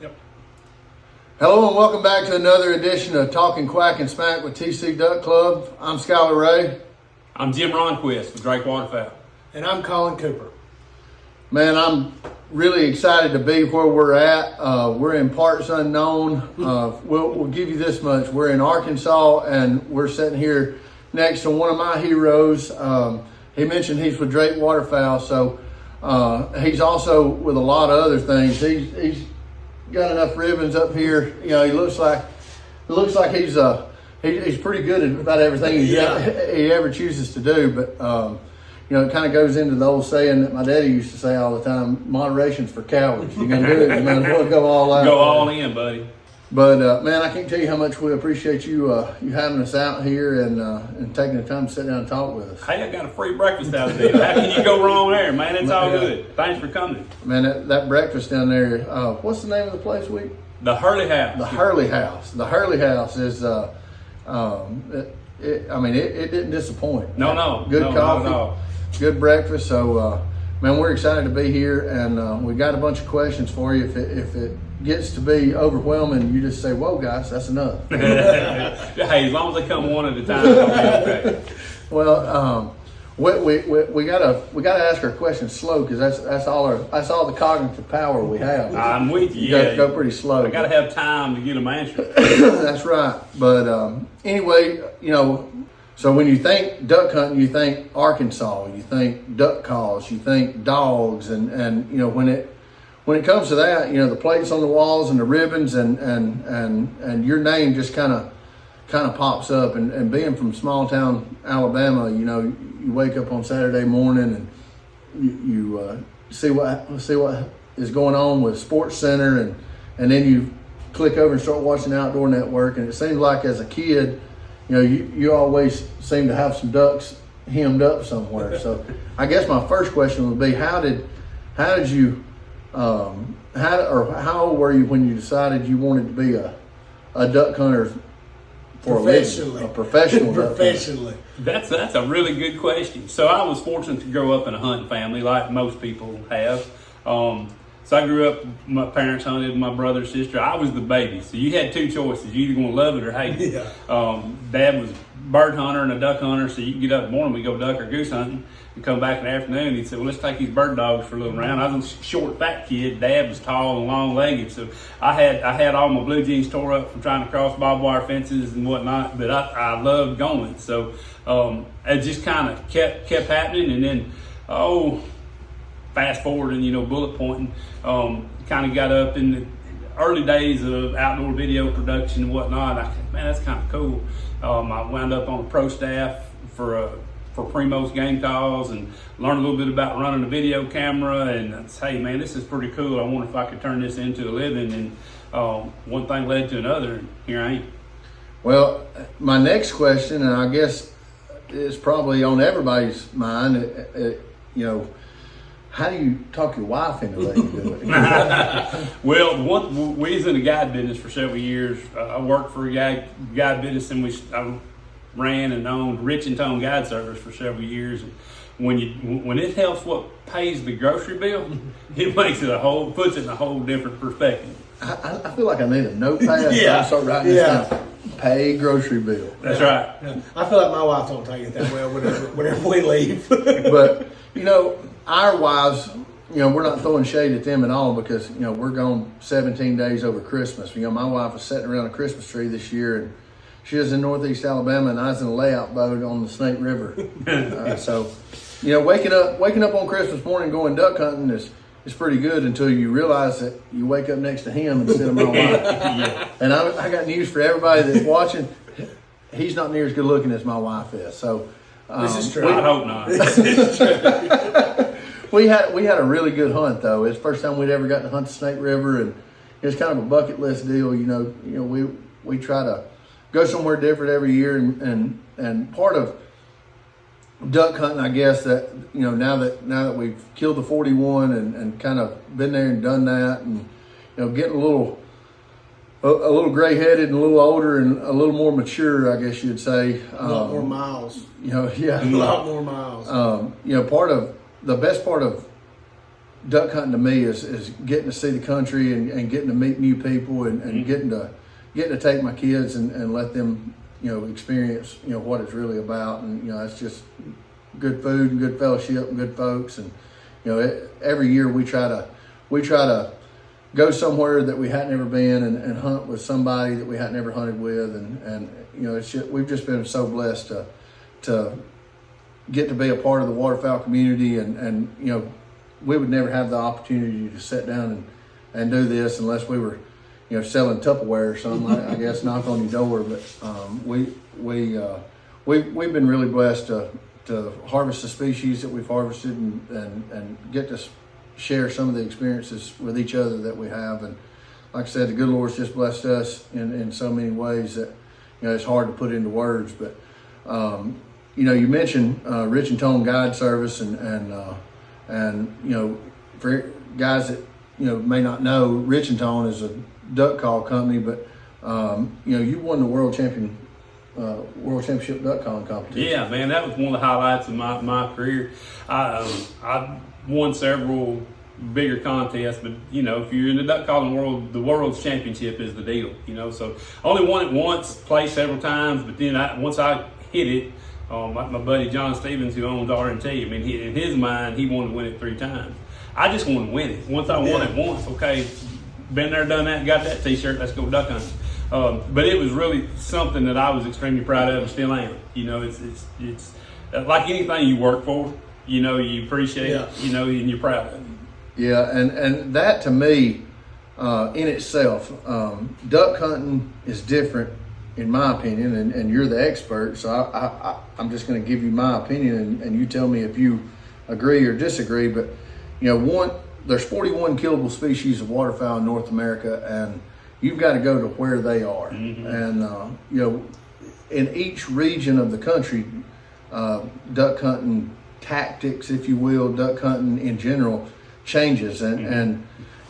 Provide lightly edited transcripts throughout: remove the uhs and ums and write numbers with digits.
Yep. Hello and welcome back to another edition of Talking Quack and Smack with TC Duck Club. I'm Skylar Ray. I'm Jim Ronquest with Drake Waterfowl. And I'm Colin Cooper. Man, I'm really excited to be where we're at. We're in parts unknown. We'll give you this much. We're in Arkansas and we're sitting here next to one of my heroes. He mentioned he's with Drake Waterfowl, so he's also with a lot of other things. He's got enough ribbons up here. You know, he looks like he's pretty good at about everything he ever chooses to do. But you know, it kind of goes into the old saying that my daddy used to say all the time: moderation's for cowards. You're gonna do it, you might as well go all out. Go all in, buddy. But man, I can't tell you how much we appreciate you having us out here and taking the time to sit down and talk with us. Hey, I got a free breakfast out there. How can you go wrong there, man? It's all good. Thanks for coming. Man, that breakfast down there. What's the name of the place? The Hurley House. The Hurley House. The Hurley House is. It didn't disappoint. No. Good no, coffee. Not at all. Good breakfast. So, man, we're excited to be here, and we got a bunch of questions for you. If it gets to be overwhelming, you just say, "Whoa, guys, that's enough." Hey, as long as they come one at a time, it'll be okay. Well, we gotta ask our questions slow because that's all the cognitive power we have. I'm with you. You gotta go pretty slow. I gotta have time to get them answered. That's right. But anyway, you know. So when you think duck hunting, you think Arkansas, you think duck calls, you think dogs, and you know when it comes to that, you know the plates on the walls and the ribbons and your name just kind of pops up. And being from small town Alabama, you know you wake up on Saturday morning and you see what is going on with Sports Center, and then you click over and start watching Outdoor Network, and it seems like as a kid, you know, you always seem to have some ducks hemmed up somewhere. So I guess my first question would be, how old were you when you decided you wanted to be a duck hunter for a professional duck hunter? That's a really good question. So I was fortunate to grow up in a hunting family, like most people have. So I grew up, my parents hunted, my brother, sister. I was the baby. So you had two choices. You either going to love it or hate it. Yeah. Dad was a bird hunter and a duck hunter. So you can get up in the morning, we go duck or goose hunting, and come back in the afternoon. He'd say, well, let's take these bird dogs for a little round. I was a short, fat kid. Dad was tall and long-legged. So I had all my blue jeans tore up from trying to cross barbed wire fences and whatnot. But I loved going. So it just kind of kept happening. And then, fast forward and, you know, bullet pointing, kind of got up in the early days of outdoor video production and whatnot. I thought, man, that's kind of cool. I wound up on the pro staff for Primo's game calls and learned a little bit about running a video camera. And I said, hey, man, this is pretty cool. I wonder if I could turn this into a living. And one thing led to another, and here I am. Well, my next question, and I guess it's probably on everybody's mind, you know, how do you talk your wife into letting you do it? Well, we was in the guide business for several years. I worked for a guide business, and I ran and owned Rich and Tone Guide Service for several years. And when it helps what pays the grocery bill, it makes it puts it in a whole different perspective. I feel like I need a notepad. Yeah. So I start writing this down. Pay grocery bill. That's right. Yeah. I feel like my wife don't take it that well whenever we leave. But you know, our wives, you know, we're not throwing shade at them at all because, you know, we're gone 17 days over Christmas. You know, my wife was sitting around a Christmas tree this year, and she was in Northeast Alabama, and I was in a layout boat on the Snake River. So, you know, waking up on Christmas morning going duck hunting is pretty good until you realize that you wake up next to him instead of my wife. Yeah. And I got news for everybody that's watching. He's not near as good looking as my wife is. So this is true. I hope not. This is true. We had a really good hunt though. It's the first time we'd ever got to hunt the Snake River, and it was kind of a bucket list deal. You know, we try to go somewhere different every year, and part of duck hunting, I guess, that, you know, now that we've killed the 41 and kind of been there and done that, and, you know, getting a little gray-headed and a little older and a little more mature, I guess you'd say. A lot more miles. You know, yeah. A lot more miles. You know, the best part of duck hunting to me is getting to see the country and getting to meet new people and getting to take my kids and let them, experience, what it's really about. And, it's just good food and good fellowship and good folks. And, every year we try to go somewhere that we hadn't ever been and hunt with somebody that we hadn't ever hunted with. And we've just been so blessed to get to be a part of the waterfowl community. And we would never have the opportunity to sit down and do this unless we were, selling Tupperware or something, I guess, knock on your door. But we've been really blessed to harvest the species that we've harvested and get to share some of the experiences with each other that we have. And like I said, the good Lord's just blessed us in so many ways that, it's hard to put into words. But, you mentioned Rich and Tone Guide Service and for guys that, may not know, Rich and Tone is a duck call company, but, you won the World Championship duck calling competition. Yeah, man, that was one of the highlights of my career. I won several bigger contests, but if you're in the duck calling world, the world's championship is the deal. So only won it once, played several times, but then once I hit it, my buddy John Stevens, who owns R&T, in his mind, he wanted to win it 3 times. I just wanted to win it. Once I won it once, okay, been there, done that, got that T-shirt, let's go duck hunting. But it was really something that I was extremely proud of and still am. It's like anything you work for, you appreciate it, and you're proud of it. Yeah, and that to me, in itself, duck hunting is different, in my opinion, and you're the expert, so I'm just going to give you my opinion, and you tell me if you agree or disagree. But there's 41 killable species of waterfowl in North America, and you've got to go to where they are. Mm-hmm. And in each region of the country, duck hunting tactics, if you will, duck hunting in general changes. And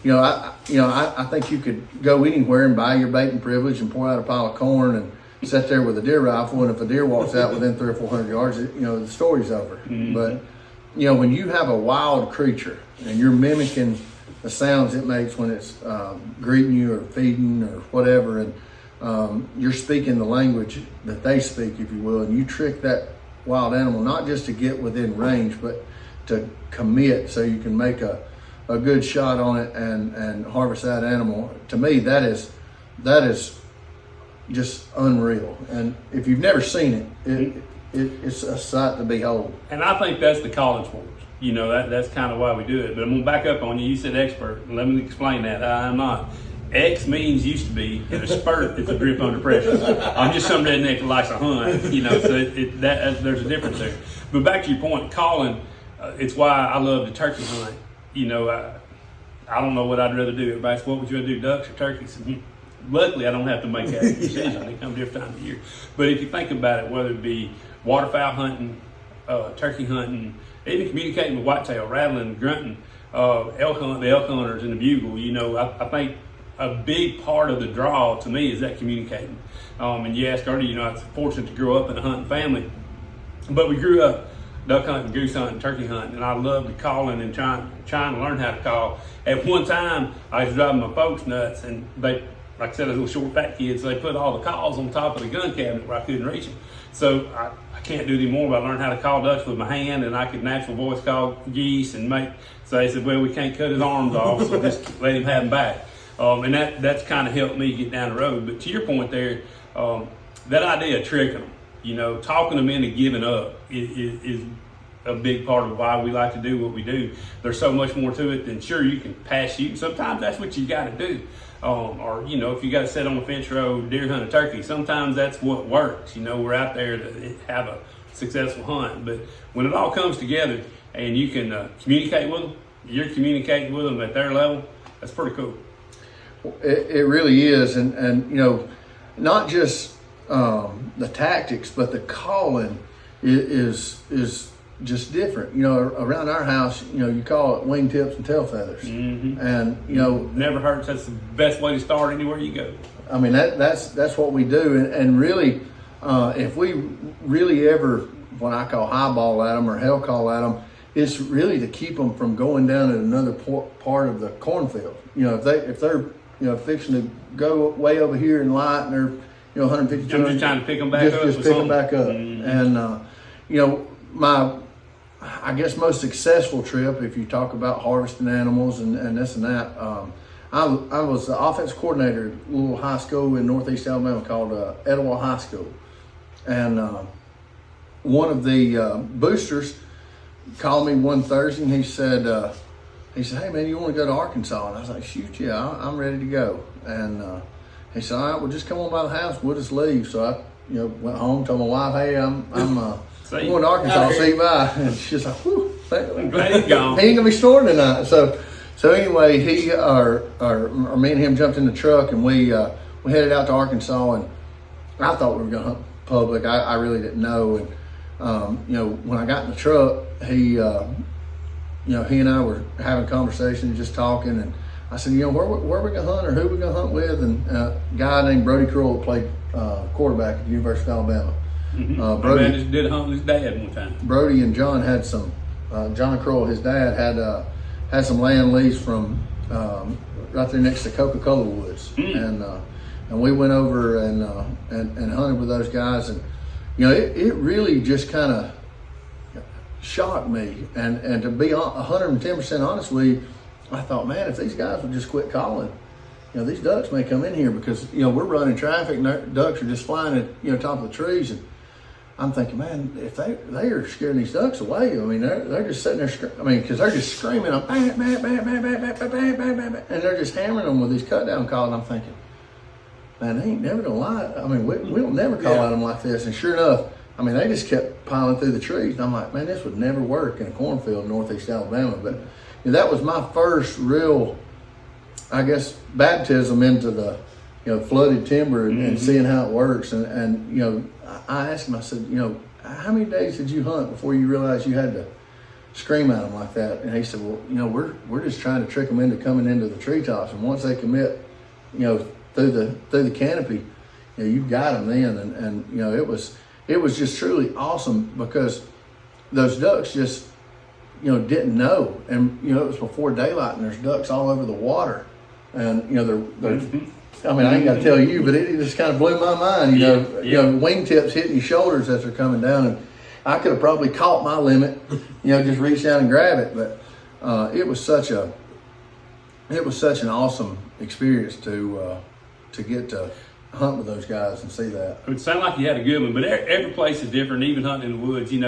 I think you could go anywhere and buy your baiting privilege and pour out a pile of corn and sit there with a deer rifle, and if a deer walks out within 300 or 400 yards, the story's over. Mm-hmm. But when you have a wild creature and you're mimicking the sounds it makes when it's greeting you or feeding or whatever, and you're speaking the language that they speak, if you will, and you trick that wild animal not just to get within range, but to commit so you can make a good shot on it and harvest that animal. To me, that is just unreal. And if you've never seen it, it's a sight to behold. And I think that's the college wars. That's kind of why we do it. But I'm going to back up on you. You said expert. Let me explain that. I'm not. X means used to be, and a spurt is a grip under pressure. I'm just some redneck that likes to hunt, so there's a difference there. But back to your point, calling, it's why I love the turkey hunt. I don't know what I'd rather do. Everybody says, what would you rather do, ducks or turkeys? Luckily, I don't have to make that decision. They come different times of year. But if you think about it, whether it be waterfowl hunting, turkey hunting, even communicating with whitetail, rattling, grunting, the elk hunters and the bugle, I think a big part of the draw to me is that communicating. And you asked earlier, I was fortunate to grow up in a hunting family, but we grew up duck hunting, goose hunting, turkey hunting, and I loved the calling and trying to learn how to call. At one time, I was driving my folks nuts, and they, like I said, as little short fat kids, so they put all the calls on top of the gun cabinet where I couldn't reach them. So I can't do it anymore, but I learned how to call ducks with my hand, and I could natural voice call geese and so they said, well, we can't cut his arms off, so just let him have them back. And that's kind of helped me get down the road. But to your point there, that idea of tricking them, talking them into giving up is a big part of why we like to do what we do. There's so much more to it than, sure, you can pass shoot, and sometimes that's what you got to do. Or if you got to sit on a fence row, deer hunt a turkey, sometimes that's what works. We're out there to have a successful hunt. But when it all comes together and you can communicate with them, you're communicating with them at their level, that's pretty cool. It really is. And not just the tactics, but the calling is just different. Around our house, you call it wingtips and tail feathers. Mm-hmm. And never hurts. That's the best way to start anywhere you go. I mean, that's what we do. And really, if we really ever, when I call highball at them or hell call at them, it's really to keep them from going down in another part of the cornfield. If they're fixing to go way over here in light and they're 150. I'm just trying to pick them back up. Just pick them back up. And my, I guess, most successful trip, if you talk about harvesting animals and this and that, I was the offense coordinator at a little high school in Northeast Alabama called Etowah High School, and one of the boosters called me one Thursday and he said, "Hey man, you want to go to Arkansas?" And I was like, "Shoot, yeah, I'm ready to go." And he said, "All right, well, just come on by the house. We'll just leave." So I, went home, told my wife, "Hey, I'm going to Arkansas. See you bye." And she's like, "Whew, I'm glad he's gone. He ain't gonna be snoring tonight." So anyway, he or me and him jumped in the truck and we headed out to Arkansas. And I thought we were gonna hunt public. I really didn't know. And when I got in the truck, he and I were having conversations, just talking, and I said, where we gonna hunt or who we gonna hunt with? And a guy named Brody Kroll played quarterback at the University of Alabama. Mm-hmm. Brody just did hunt with his dad one time. Brody and John had some. John Kroll, his dad, had some land leased from right there next to Coca-Cola Woods, and we went over and hunted with those guys, and it really just kind of shocked me, and to be 110% honest with you, I thought, man, if these guys would just quit calling, these ducks may come in here, because we're running traffic and ducks are just flying at top of the trees, and I'm thinking, man, if they are scaring these ducks away, I mean, they're just sitting there, because they're just screaming, bam, bam, bam, bam, bam, bam, bam, bam, bam, bam, and they're just hammering them with these cut down calls. And I'm thinking, man, they ain't never gonna lie. I mean, we don't never call at them like this. And sure enough, I mean, they just kept piling through the trees. And I'm like, man, this would never work in a cornfield in Northeast Alabama. But that was my first real, I guess, baptism into the flooded timber and seeing how it works. And I asked him, I said, how many days did you hunt before you realized you had to scream at them like that? And he said, well, we're just trying to trick them into coming into the treetops. And once they commit, through the canopy, you've got them then. And it was just truly awesome, because those ducks just, didn't know. And, it was before daylight and there's ducks all over the water. And, they're I mean, I ain't got to tell you, but it just kind of blew my mind. Wingtips hitting your shoulders as they're coming down, and I could have probably caught my limit, just reach down and grab it. But it was such an awesome experience to get to hunt with those guys and see that. It sounded like you had a good one, but every place is different. Even hunting in the woods, you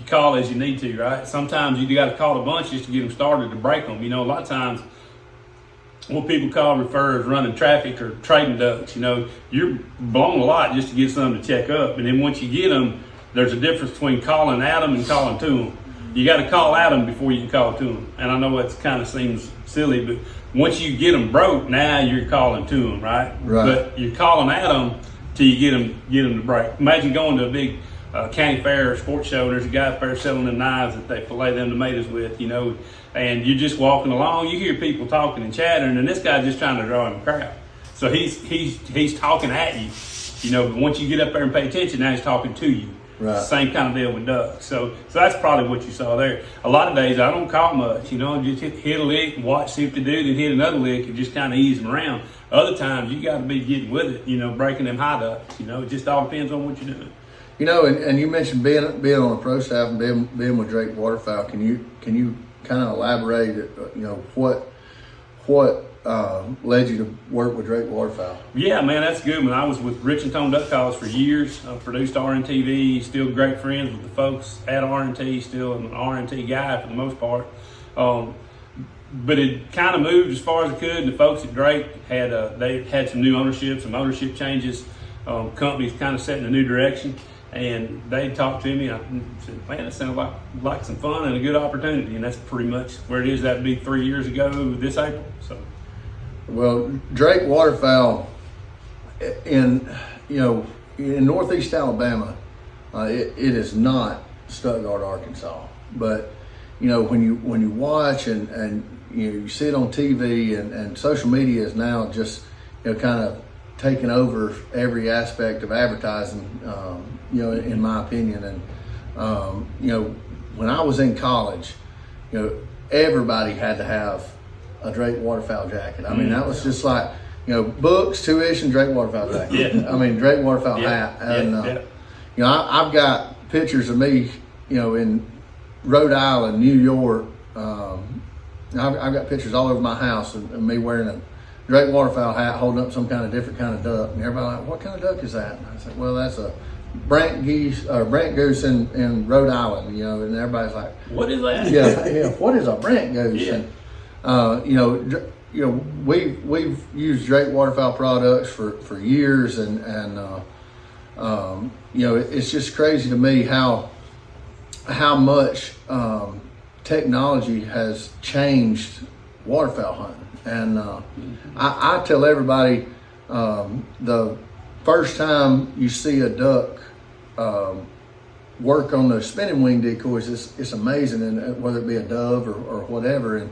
call as you need to, right? Sometimes you got to call a bunch just to get them started to break them. A lot of times, what people refer as running traffic or trading ducks. You're blown a lot just to get something to check up. And then once you get them, there's a difference between calling at them and calling to them. You got to call at them before you can call to them. And I know it kind of seems silly, but once you get them broke, now you're calling to them, right? Right. But you're calling at them till you get them to break. Imagine going to a big county fair or sports show, and there's a guy up there selling them knives that they fillet them tomatoes with, and you're just walking along, you hear people talking and chattering, and this guy's just trying to draw in a crowd. So he's talking at you, but once you get up there and pay attention, now he's talking to you. Right. Same kind of deal with ducks. So that's probably what you saw there. A lot of days I don't call much, just hit a lick and watch, see what they do, then hit another lick and just kind of ease them around. Other times you got to be getting with it, breaking them high ducks. It just all depends on what you're doing. And you mentioned being on a pro staff and being with Drake Waterfowl. Can you kind of elaborate, what led you to work with Drake Waterfowl? Yeah, man, that's good. When I was with Rich and Tone Duck College for years, I produced RNTV, still great friends with the folks at RNT, still an RNT guy for the most part. But it kind of moved as far as it could. And the folks at Drake they had some new ownership, some ownership changes. Companies kind of set in a new direction. And they talked to me. I said, man, that sounded like some fun and a good opportunity. And that's pretty much where it is. That'd be 3 years ago this April. So, well, Drake Waterfowl in Northeast Alabama, it is not Stuttgart, Arkansas. But when you watch and you see it on TV and social media is now just kind of taken over every aspect of advertising, in my opinion. And, when I was in college, everybody had to have a Drake waterfowl jacket. I mean, that was just like, books, tuition, Drake waterfowl jacket. Yeah. I mean, Drake waterfowl hat. And, I've got pictures of me, in Rhode Island, New York. I've got pictures all over my house of me wearing a Drake waterfowl hat, holding up some kind of different kind of duck. And everybody like, what kind of duck is that? And I said, well, that's a Brant goose in Rhode Island, and everybody's like, what is that? Yeah, what is a Brant goose? Yeah. And, we've used Drake waterfowl products for years, and it's just crazy to me how much technology has changed waterfowl hunting. And I tell everybody, the first time you see a duck work on those spinning wing decoys, it's amazing, and whether it be a dove or whatever. And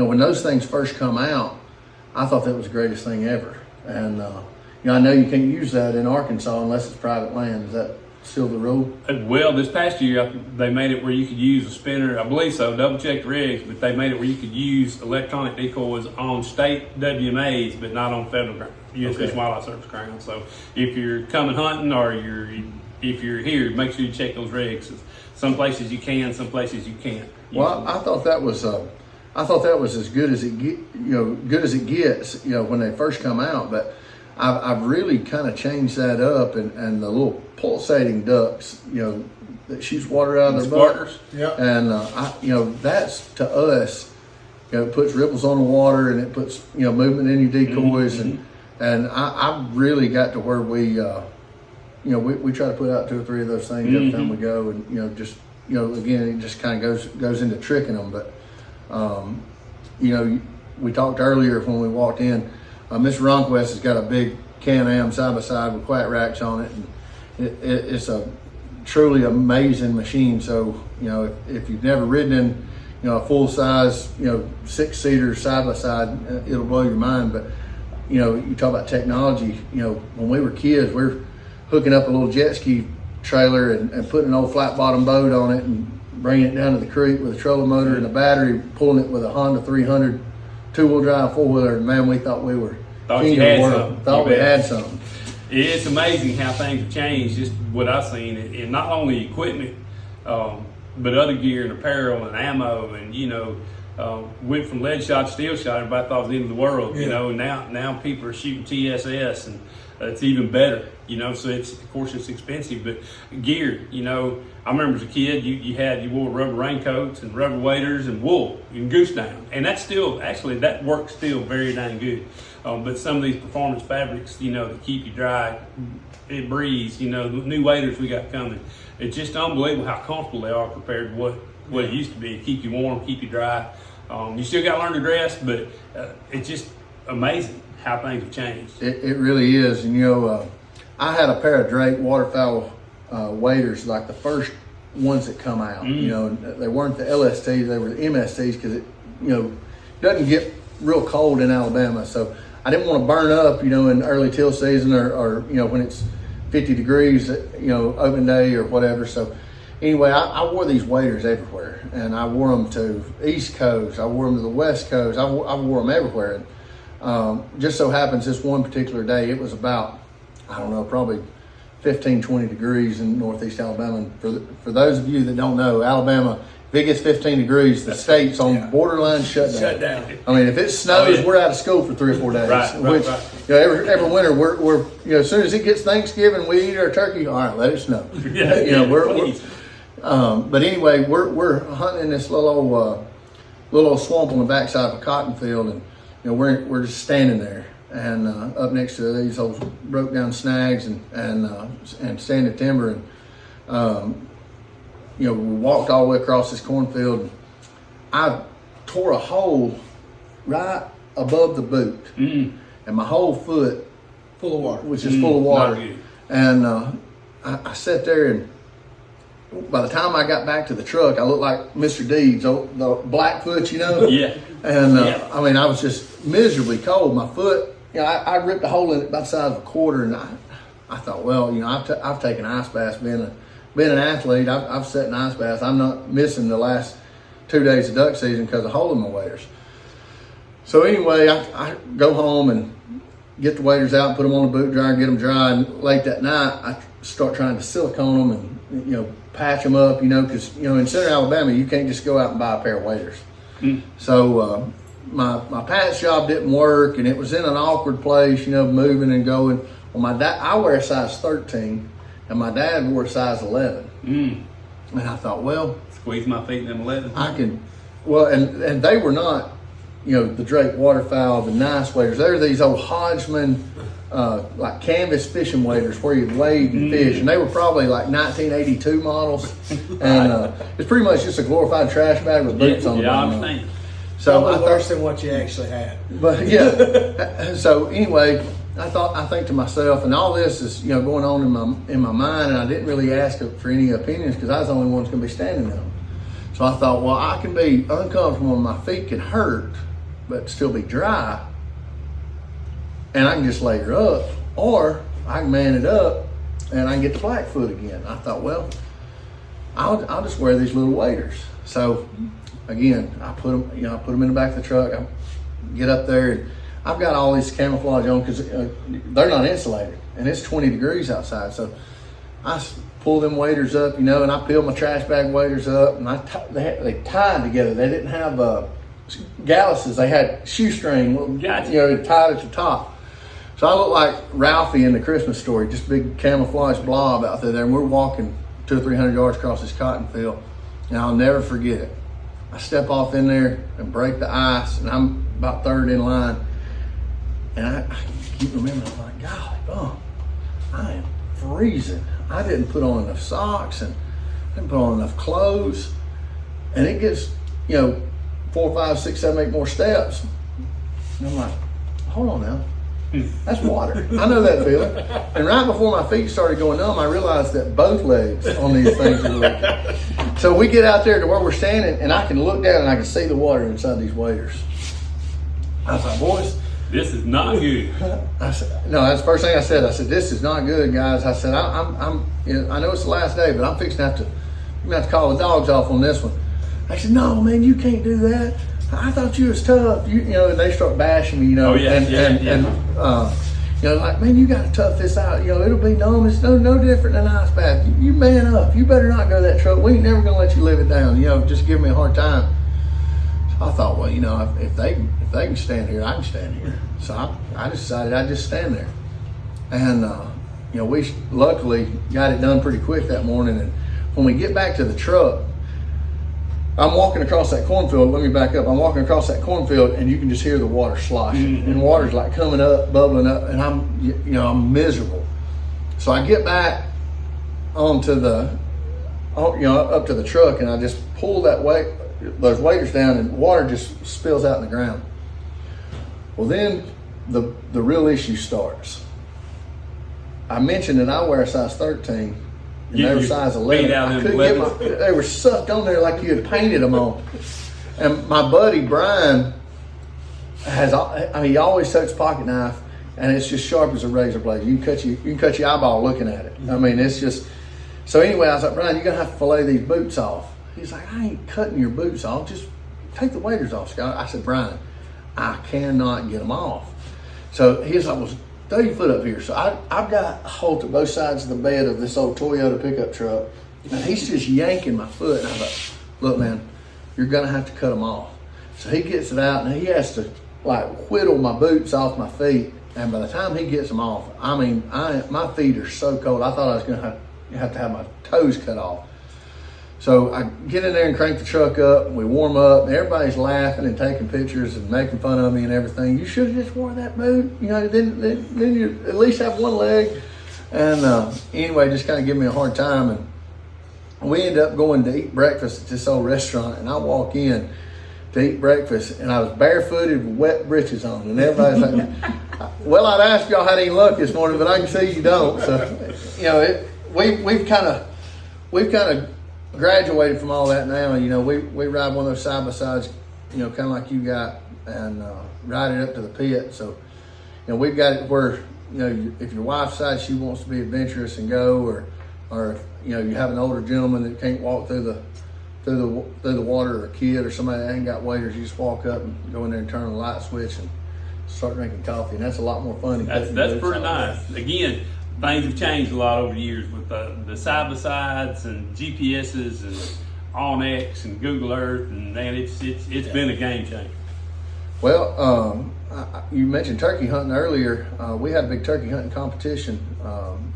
when those things first come out, I thought that was the greatest thing ever. And I know you can't use that in Arkansas unless it's private land. Is that still the rule? Well, this past year they made it where you could use a spinner. I believe so. Double check the rigs, but they made it where you could use electronic decoys on state WMAs, but not on federal ground, U.S. Fish and Wildlife Service ground. So if you're coming hunting or if you're here, make sure you check those rigs. Some places you can, some places you can't. Well, I thought that was as good as it gets, when they first come out. But I've really kind of changed that up, and the little pulsating ducks, that shoots water out of their butt. Yeah. And that's, to us, it puts ripples on the water, and it puts movement in your decoys, and I really got to where we try to put out 2 or 3 of those things every time we go, and again, it just kind of goes into tricking them. But we talked earlier when we walked in. Mr. Ronquest has got a big Can-Am side by side with quack racks on it, and it's a truly amazing machine. So if you've never ridden in a full size 6-seater side by side, it'll blow your mind. But you talk about technology. When we were kids, we're hooking up a little jet ski trailer and putting an old flat bottom boat on it and bringing it down to the creek with a trolling motor and a battery, pulling it with a Honda 300 2-wheel drive 4-wheeler. And man, we thought we were king of the world. Thought we had something. It's amazing how things have changed. Just what I've seen, and not only equipment, but other gear and apparel and ammo, and went from lead shot to steel shot. Everybody thought it was the end of the world. Now people are shooting TSS, and it's even better. So it's, of course, it's expensive, but gear. I remember as a kid, you wore rubber raincoats and rubber waders and wool and goose down, and that's still actually that works still very dang good. But some of these performance fabrics, that keep you dry, it breathes. The new waders we got coming, it's just unbelievable how comfortable they are compared to what it used to be. Keep you warm, keep you dry. You still got to learn to dress, but it's just amazing how things have changed. It really is. And I had a pair of Drake waterfowl waders, like the first ones that come out. And they weren't the LSTs, they were the MSTs, because it doesn't get real cold in Alabama. So I didn't want to burn up, in early till season or when it's 50 degrees, open day or whatever. So anyway, I wore these waders everywhere, and I wore them to East Coast, I wore them to the West Coast, I wore them everywhere. And just so happens this one particular day, it was about, I don't know, probably 15, 20 degrees in Northeast Alabama. And for those of you that don't know, Alabama, if it gets 15 degrees, the state's on borderline shutdown. I mean, if it snows, we're out of school for 3 or 4 days. Right. Every winter, we're as soon as it gets Thanksgiving, we eat our turkey. All right, let it snow. But anyway, we're hunting in this little old swamp on the backside of a cotton field, and we're just standing there. And up next to these old broke down snags and standing timber, and we walked all the way across this cornfield. I tore a hole right above the boot, and my whole foot Full of water. was just full of water. And I sat there, and by the time I got back to the truck, I looked like Mr. Deeds, the Blackfoot, Yeah. And I mean, I was just miserably cold. My foot. I ripped a hole in it about the size of a quarter, and I thought, well, I've taken ice baths being being an athlete, I've set in ice baths. I'm not missing the last 2 days of duck season because of holding my waders. So anyway, I go home and get the waders out, put them on the boot dryer, get them dry, and late that night I start trying to silicone them and patch them up, because in Central Alabama you can't just go out and buy a pair of waders. So my patch job didn't work, and it was in an awkward place, moving and going. Well, my dad, I wear a size 13, and my dad wore a size 11, and I thought, well, squeeze my feet in them 11. I can, well, and they were not, the Drake Waterfowl, the nice waders. They're these old Hodgman, like canvas fishing waders where you wade and fish, and they were probably like 1982 models, and it's pretty much just a glorified trash bag with boots on the Yeah, I bottom. understand. So Probably worse than what you actually had. But yeah, so anyway, I think to myself, and all this is going on in my mind, and I didn't really ask for any opinions because I was the only one that's going to be standing in them. So I thought, well, I can be uncomfortable and my feet can hurt, but still be dry, and I can just layer up, or I can man it up and I can get the black foot again. I thought, well, I'll just wear these little waders. So again, I put them in the back of the truck. I get up there, and I've got all these camouflage on because they're not insulated, and it's 20 degrees outside. So I pull them waders up, and I peel my trash bag waders up, and they tied together. They didn't have galluses. They had shoestring, tied at the top. So I look like Ralphie in the Christmas Story, just big camouflage blob out there, and we're walking 200 or 300 yards across this cotton field, and I'll never forget it. I step off in there and break the ice, and I'm about third in line, and I keep remembering, I'm like, golly, I am freezing. I didn't put on enough socks, and I didn't put on enough clothes, and it gets 4, 5, 6, 7, 8 more steps, and I'm like, hold on now. That's water. I know that feeling. And right before my feet started going numb, I realized that both legs on these things are leaking. So we get out there to where we're standing, and I can look down and I can see the water inside these waders. I was like, boys, this is not good. I said, no, that's the first thing I said. I said, this is not good, guys. I said, I know it's the last day, but I'm fixing to have to call the dogs off on this one. I said, no, man, you can't do that. I thought you was tough. And they start bashing me, Oh, yeah, and like, man, you got to tough this out. It'll be numb. It's no different than an ice bath. You man up. You better not go that truck. We ain't never gonna let you live it down. Just give me a hard time. So I thought, well, if they can stand here, I can stand here. So I decided I'd just stand there, and we luckily got it done pretty quick that morning. And when we get back to the truck, I'm walking across that cornfield. Let me back up. I'm walking across that cornfield, and you can just hear the water sloshing, and water's like coming up, bubbling up, and I'm miserable. So I get back onto up to the truck, and I just pull those waders down, and water just spills out in the ground. Well, then the real issue starts. I mentioned that I wear a size 13. And they were size 11. I couldn't get they were sucked on there like you had painted them on. And my buddy Brian he always takes a pocket knife, and it's just sharp as a razor blade. You can cut your eyeball looking at it. I mean, it's just. So anyway, I was like, Brian, you're gonna have to fillet these boots off. He's like, I ain't cutting your boots off. Just take the waders off, Scott. I said, Brian, I cannot get them off. So he's like, well, throw your foot up here. So I've got a hold to both sides of the bed of this old Toyota pickup truck, and he's just yanking my foot. And I thought, look, man, you're gonna have to cut them off. So he gets it out, and he has to like whittle my boots off my feet. And by the time he gets them off, I mean, my feet are so cold. I thought I was gonna have to have my toes cut off. So I get in there and crank the truck up, and we warm up, and everybody's laughing and taking pictures and making fun of me and everything. You should have just worn that boot, then you at least have one leg. And anyway, just kind of give me a hard time. And we ended up going to eat breakfast at this old restaurant, and I walk in to eat breakfast, and I was barefooted with wet britches on, and everybody's like, well, I'd ask y'all had any luck this morning, but I can see you don't. So, we've kind of graduated from all that now. We ride one of those side by sides, kind of like you got, and ride it up to the pit. So, we've got it where if your wife decides she wants to be adventurous and go, or or if, you know, you have an older gentleman that can't walk through the water, or a kid or somebody that ain't got waders, you just walk up and go in there and turn on the light switch and start drinking coffee, and that's a lot more fun. That's pretty nice. Again, things have changed a lot over the years with the side-by-sides and GPSs and OnX and Google Earth, and man, it's been a game changer. Well, you mentioned turkey hunting earlier. We had a big turkey hunting competition.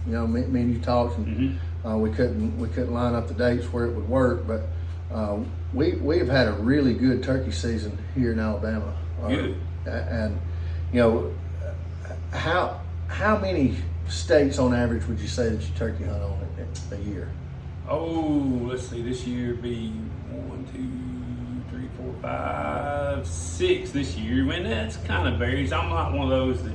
You know, me and you talked, and we couldn't line up the dates where it would work, but we have had a really good turkey season here in Alabama. Good. And you know, how many states on average would you say that you turkey hunt on a year? Oh, let's see. This year be 1, 2, 3, 4, 5, 6 this year. I mean, that's kind of varies. I'm not one of those that.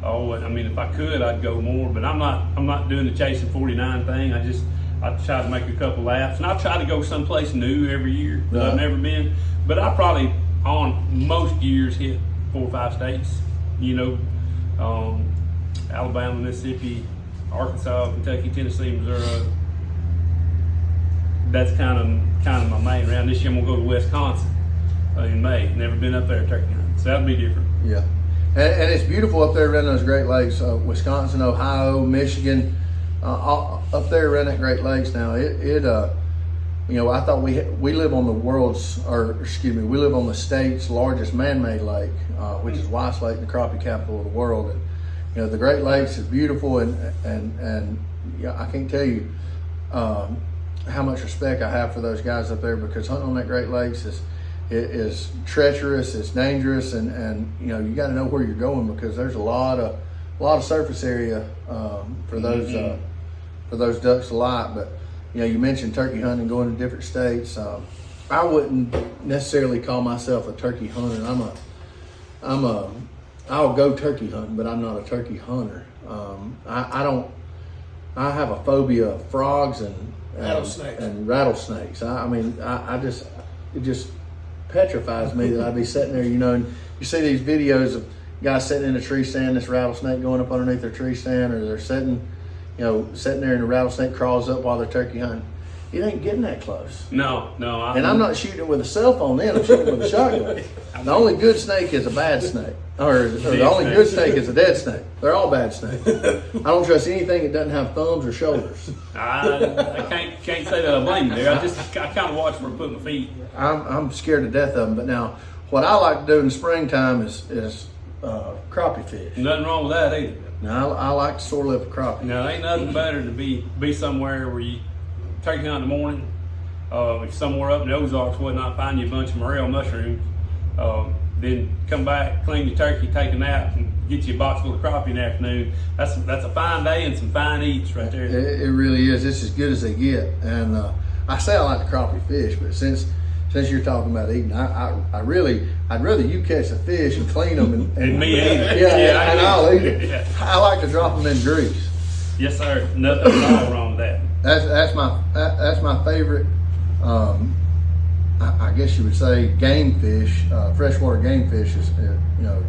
Oh, I mean, if I could, I'd go more, but I'm not doing the chasing 49 thing. I try to make a couple laps, and I try to go someplace new every year that I've never been. But I probably on most years hit 4 or 5 states. You know, Alabama, Mississippi, Arkansas, Kentucky, Tennessee, Missouri. That's kind of my main round. This year I'm gonna go to Wisconsin in May. Never been up there turkey hunting, so that'll be different. Yeah, and it's beautiful up there around those Great Lakes, Wisconsin, Ohio, Michigan, up there around that Great Lakes. Now you know, I thought we live on we live on the state's largest man-made lake, which is Weiss Lake, the crappie capital of the world. And you know, the Great Lakes is beautiful, and yeah, I can't tell you how much respect I have for those guys up there, because hunting on that Great Lakes is treacherous, it's dangerous, and you know, you got to know where you're going, because there's a lot of surface area for those ducks to light. But you know, you mentioned turkey hunting, going to different states. I wouldn't necessarily call myself a turkey hunter. I'll go turkey hunting, but I'm not a turkey hunter. I have a phobia of frogs and rattlesnakes. It just petrifies me that I'd be sitting there, you know, and you see these videos of guys sitting in a tree stand, this rattlesnake going up underneath their tree stand, or they're sitting there and the rattlesnake crawls up while they're turkey hunting. It ain't getting that close. No. And I'm not shooting with a cell phone then, I'm shooting with a shotgun. The only good snake is a bad snake. Or the only good snake is a dead snake. They're all bad snakes. I don't trust anything that doesn't have thumbs or shoulders. I can't say that I blame you there. I kind of watch where I put my feet. I'm scared to death of them. But now, what I like to do in the springtime is crappie fish. Nothing wrong with that either. Now, I like to sore lip a crappie. Now, there ain't nothing better to be somewhere where you turkey hunt in the morning. If somewhere up in the Ozarks, whatnot, find you a bunch of morel mushrooms. Then come back, clean your turkey, take a nap, and get you a box full of crappie in the afternoon. That's a fine day and some fine eats right there. It really is. It's as good as they get. And I say I like the crappie fish, but since you're talking about eating, I'd rather you catch the fish and clean them and me eat it. Yeah, and I'll eat it. Yeah. I like to drop them in grease. Yes, sir. Nothing at all wrong with that. That's my favorite. I guess you would say game fish, freshwater game fish is, you know,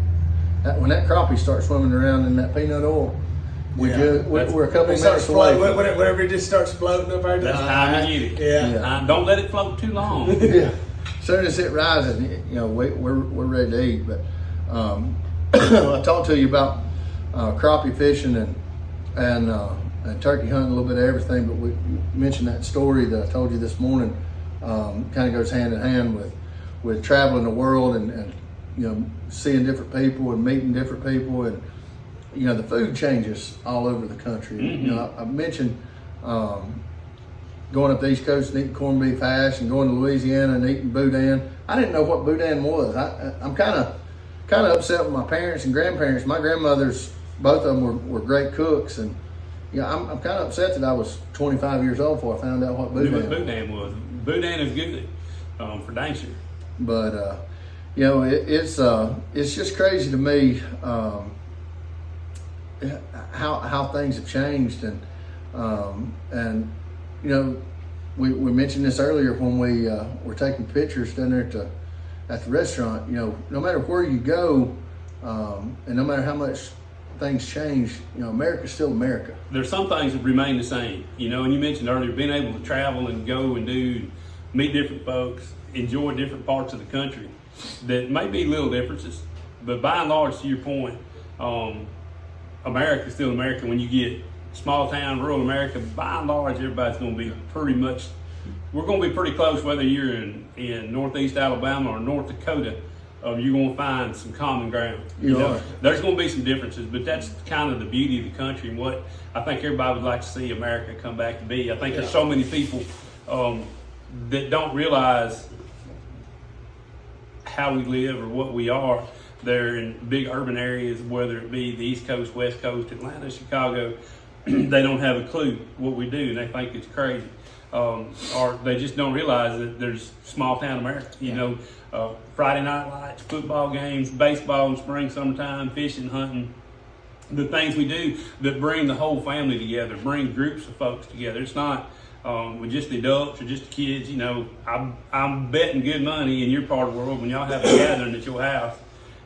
when that crappie starts swimming around in that peanut oil, we're a couple of minutes away. Whenever it just starts floating up there, that's time to get it. Yeah. Don't let it float too long. Yeah. As soon as it rises, you know, we're ready to eat. But I talked to you about crappie fishing and turkey hunting, a little bit of everything. But we mentioned that story that I told you this morning. Kind of goes hand in hand with traveling the world and you know, seeing different people and meeting different people, and you know, the food changes all over the country. Mm-hmm. You know, I mentioned going up the East Coast and eating corned beef hash, and going to Louisiana and eating boudin. I didn't know what boudin was. I'm kind of upset with my parents and grandparents. My grandmothers, both of them were great cooks, and yeah, I'm kind of upset that I was 25 years old before I found out what boudin was. Boudin is good for dang sure. But you know, it's just crazy to me how things have changed, and you know, we mentioned this earlier when we were taking pictures down there at the restaurant. You know, no matter where you go, and no matter how much things change, America's still America. There's some things that remain the same, and you mentioned earlier being able to travel and go and meet different folks, enjoy different parts of the country that may be little differences, but by and large, to your point, America's still America. When you get small town, rural America, by and large, everybody's going to be we're going to be pretty close, whether you're in Northeast Alabama or North Dakota. You're going to find some common ground. There's going to be some differences, but that's kind of the beauty of the country and what I think everybody would like to see America come back to be. I think there's so many people that don't realize how we live or what we are. They're in big urban areas, whether it be the East Coast, West Coast, Atlanta, Chicago. They don't have a clue what we do, and they think it's crazy. Or they just don't realize that there's small town America. Friday night lights, football games, baseball in spring, summertime, fishing, hunting. The things we do that bring the whole family together, bring groups of folks together. It's not with just the adults or just the kids. I'm betting good money in your part of the world when y'all have a gathering at your house.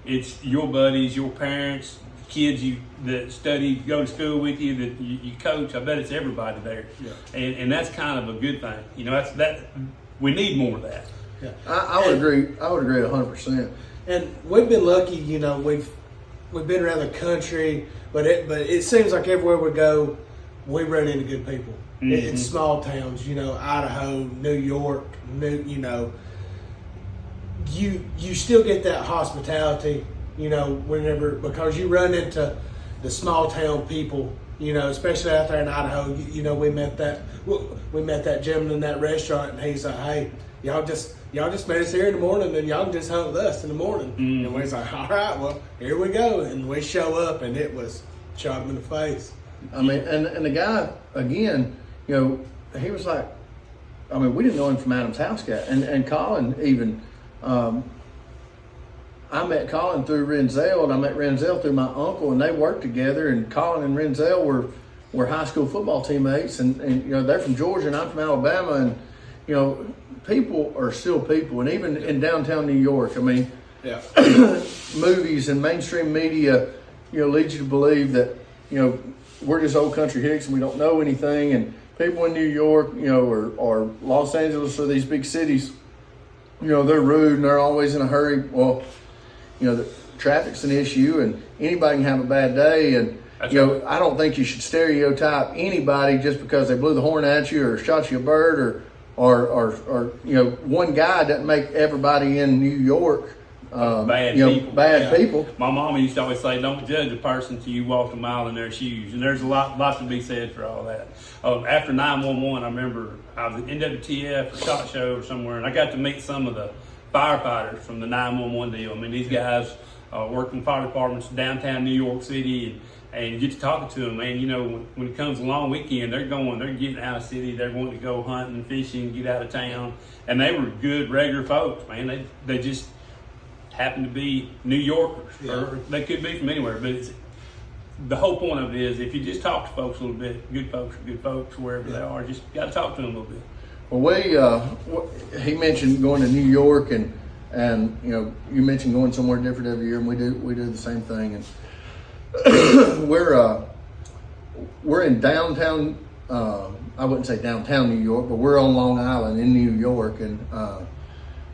It's your buddies, your parents, kids that study, go to school with you, that you coach. I bet it's everybody there, and that's kind of a good thing. We need more of that. Yeah, I would agree. I would agree 100%. And we've been lucky. We've been around the country, but it seems like everywhere we go, we run into good people. Mm-hmm. It's small towns, Idaho, New York, you still get that hospitality, whenever, because you run into the small town people, especially out there in Idaho. We met that gentleman in that restaurant, and he's like, "Hey, y'all just met us here in the morning, and y'all can just hunt with us in the morning." Mm-hmm. And we're like, "All right, well, here we go." And we show up, and it was shot him in the face. I mean, and the guy again, he was like, we didn't know him from Adam's house yet, and Colin even. I met Colin through Renzel, and I met Renzel through my uncle, and they worked together. And Colin and Renzel were high school football teammates, and they're from Georgia, and I'm from Alabama, and people are still people, and even in downtown New York, movies and mainstream media, lead you to believe that we're just old country hicks and we don't know anything, and people in New York, or Los Angeles or these big cities, they're rude and they're always in a hurry. Well, the traffic's an issue, and anybody can have a bad day. And right. I don't think you should stereotype anybody just because they blew the horn at you or shot you a bird or one guy doesn't make everybody in New York bad people. My mama used to always say, "Don't judge a person till you walk a mile in their shoes," and there's a lot to be said for all that. After 911, I remember I was at NWTF or SHOT Show or somewhere, and I got to meet some of the firefighters from the 911 deal. These guys work in fire departments downtown New York City, and you get to talking to them, man. When it comes a long weekend, they're getting out of city, they're wanting to go hunting, fishing, get out of town, and they were good, regular folks, man. They just happen to be New Yorkers, or they could be from anywhere. But the whole point of it is, if you just talk to folks a little bit, good folks are good folks wherever they are. Just got to talk to them a little bit. Well, he mentioned going to New York, and you mentioned going somewhere different every year, and we do the same thing. And we're in downtown. I wouldn't say downtown New York, but we're on Long Island in New York, and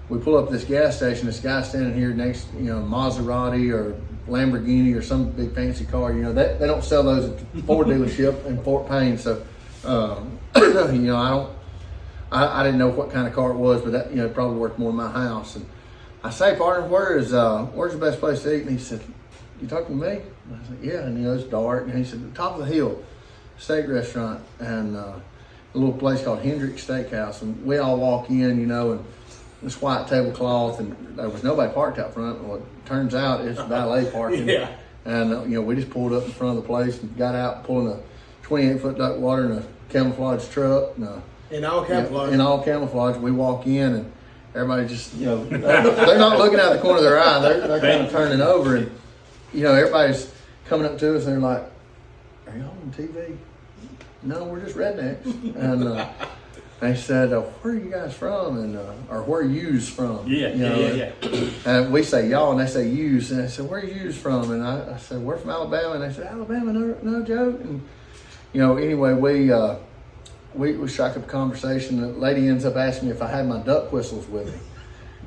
we pull up this gas station. This guy standing here next, Maserati or Lamborghini or some big fancy car. They don't sell those at the Ford dealership in Fort Payne. So, I didn't know what kind of car it was, but that, it probably worth more than my house. And I say, "Partner, where's the best place to eat?" And he said, "You talking to me?" And I said, "Yeah." And it's dark. And he said, "The top of the hill, steak restaurant, and a little place called Hendrick's Steakhouse." And we all walk in, and this white tablecloth, and there was nobody parked out front. Well, it turns out it's valet parking. Yeah. And we just pulled up in front of the place and got out pulling a 28-foot duck water in a camouflage truck. In all camouflage. In all camouflage. We walk in, and everybody just, they're not looking out the corner of their eye. They're kind of turning over, and everybody's coming up to us, and they're like, "Are y'all on TV?" "No, we're just rednecks." And they said, "Where are you guys from?" And or where are yous from? Yeah. And we say y'all, and they say yous. And I said, "Where are yous from?" And I said, "We're from Alabama." And they said, "Alabama, no joke." And anyway, we struck up a conversation. The lady ends up asking me if I had my duck whistles with me.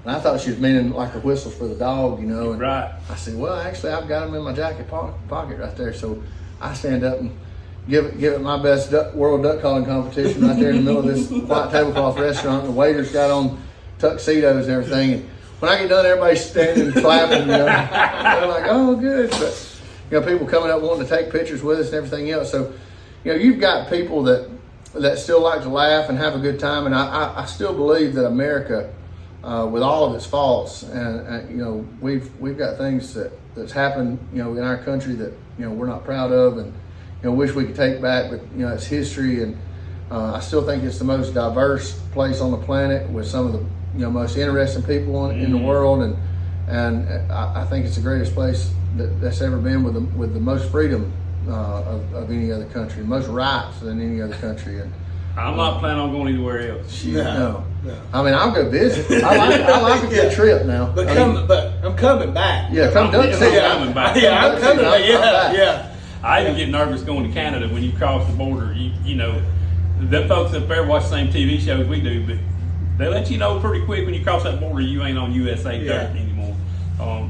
And I thought she was meaning like the whistles for the dog, And Right. I said, "Well, actually, I've got them in my jacket pocket right there." So I stand up and give it my best world duck calling competition right there in the middle of this white tablecloth restaurant. And the waiters got on tuxedos and everything. And when I get done, everybody's standing and clapping. They're like, "Oh, good." But people coming up wanting to take pictures with us and everything else. So you've got people that still like to laugh and have a good time. And I still believe that America, with all of its faults, and we've got things that's happened in our country that we're not proud of, and wish we could take back, but it's history, and I still think it's the most diverse place on the planet with some of the most interesting people in the world, and I think it's the greatest place that's ever been with the most freedom of any other country, most rights than any other country. And I'm not planning on going anywhere else. No. I mean, I'll go visit. I like a good trip now. But I'm coming back. Yeah, come duck season. I'm coming back. Yeah, I'm coming back. Yeah. I even get nervous going to Canada when you cross the border. The folks up there watch the same TV shows we do, but they let you know pretty quick when you cross that border you ain't on USA dirt anymore.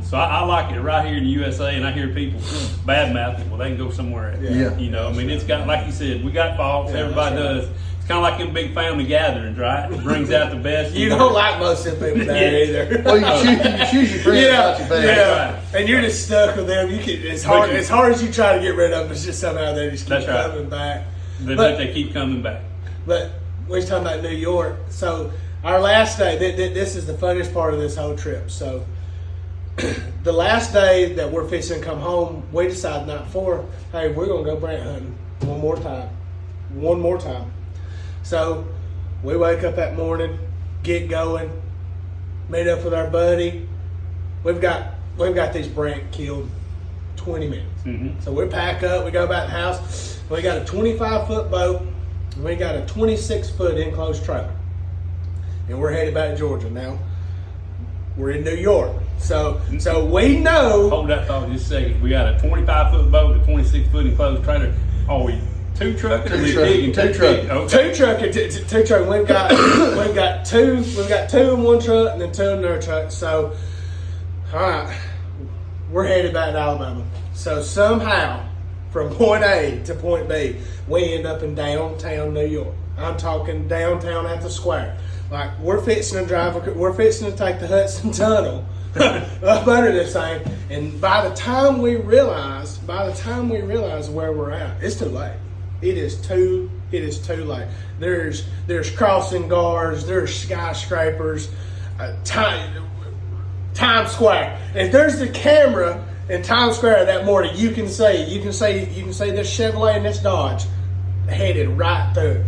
So I like it right here in the USA, and I hear people bad mouthing. Well, they can go somewhere else. Yeah. I mean, it's got, like you said, we got faults. Everybody does. It's kind of like them big family gatherings, right? It brings out the best. You don't like most of them people there either. Well, you choose your friends, not your family. Yeah, and you're just stuck with them. You can as hard as you try to get rid of them, it's just somehow they just keep coming back. But they keep coming back. But we was talking about New York. So our last day, this is the funniest part of this whole trip. So the last day that we're fixing to come home, we decided night before, hey, we're gonna go brant hunting one more time. So we wake up that morning, get going, meet up with our buddy. We've got these brant killed 20 minutes. Mm-hmm. So we pack up, we go back to the house. We got a 25-foot boat, and we got a 26-foot enclosed trailer. And we're headed back to Georgia now. We're in New York. So we know. Hold that thought just a second. We got a 25-foot boat, a 26-foot enclosed trailer. Are we two trucking? Two trucking. Okay. Two trucking. We've got two in one truck and then two in another truck. So, all right, we're headed back to Alabama. So somehow, from point A to point B, we end up in downtown New York. I'm talking downtown at the square. Like we're fixing to take the Hudson Tunnel up under this thing, and by the time we realize where we're at, it's too late. It is too late. There's crossing guards, there's skyscrapers, Times Square. If there's the camera in Times Square that morning, you can see this Chevrolet and this Dodge headed right through.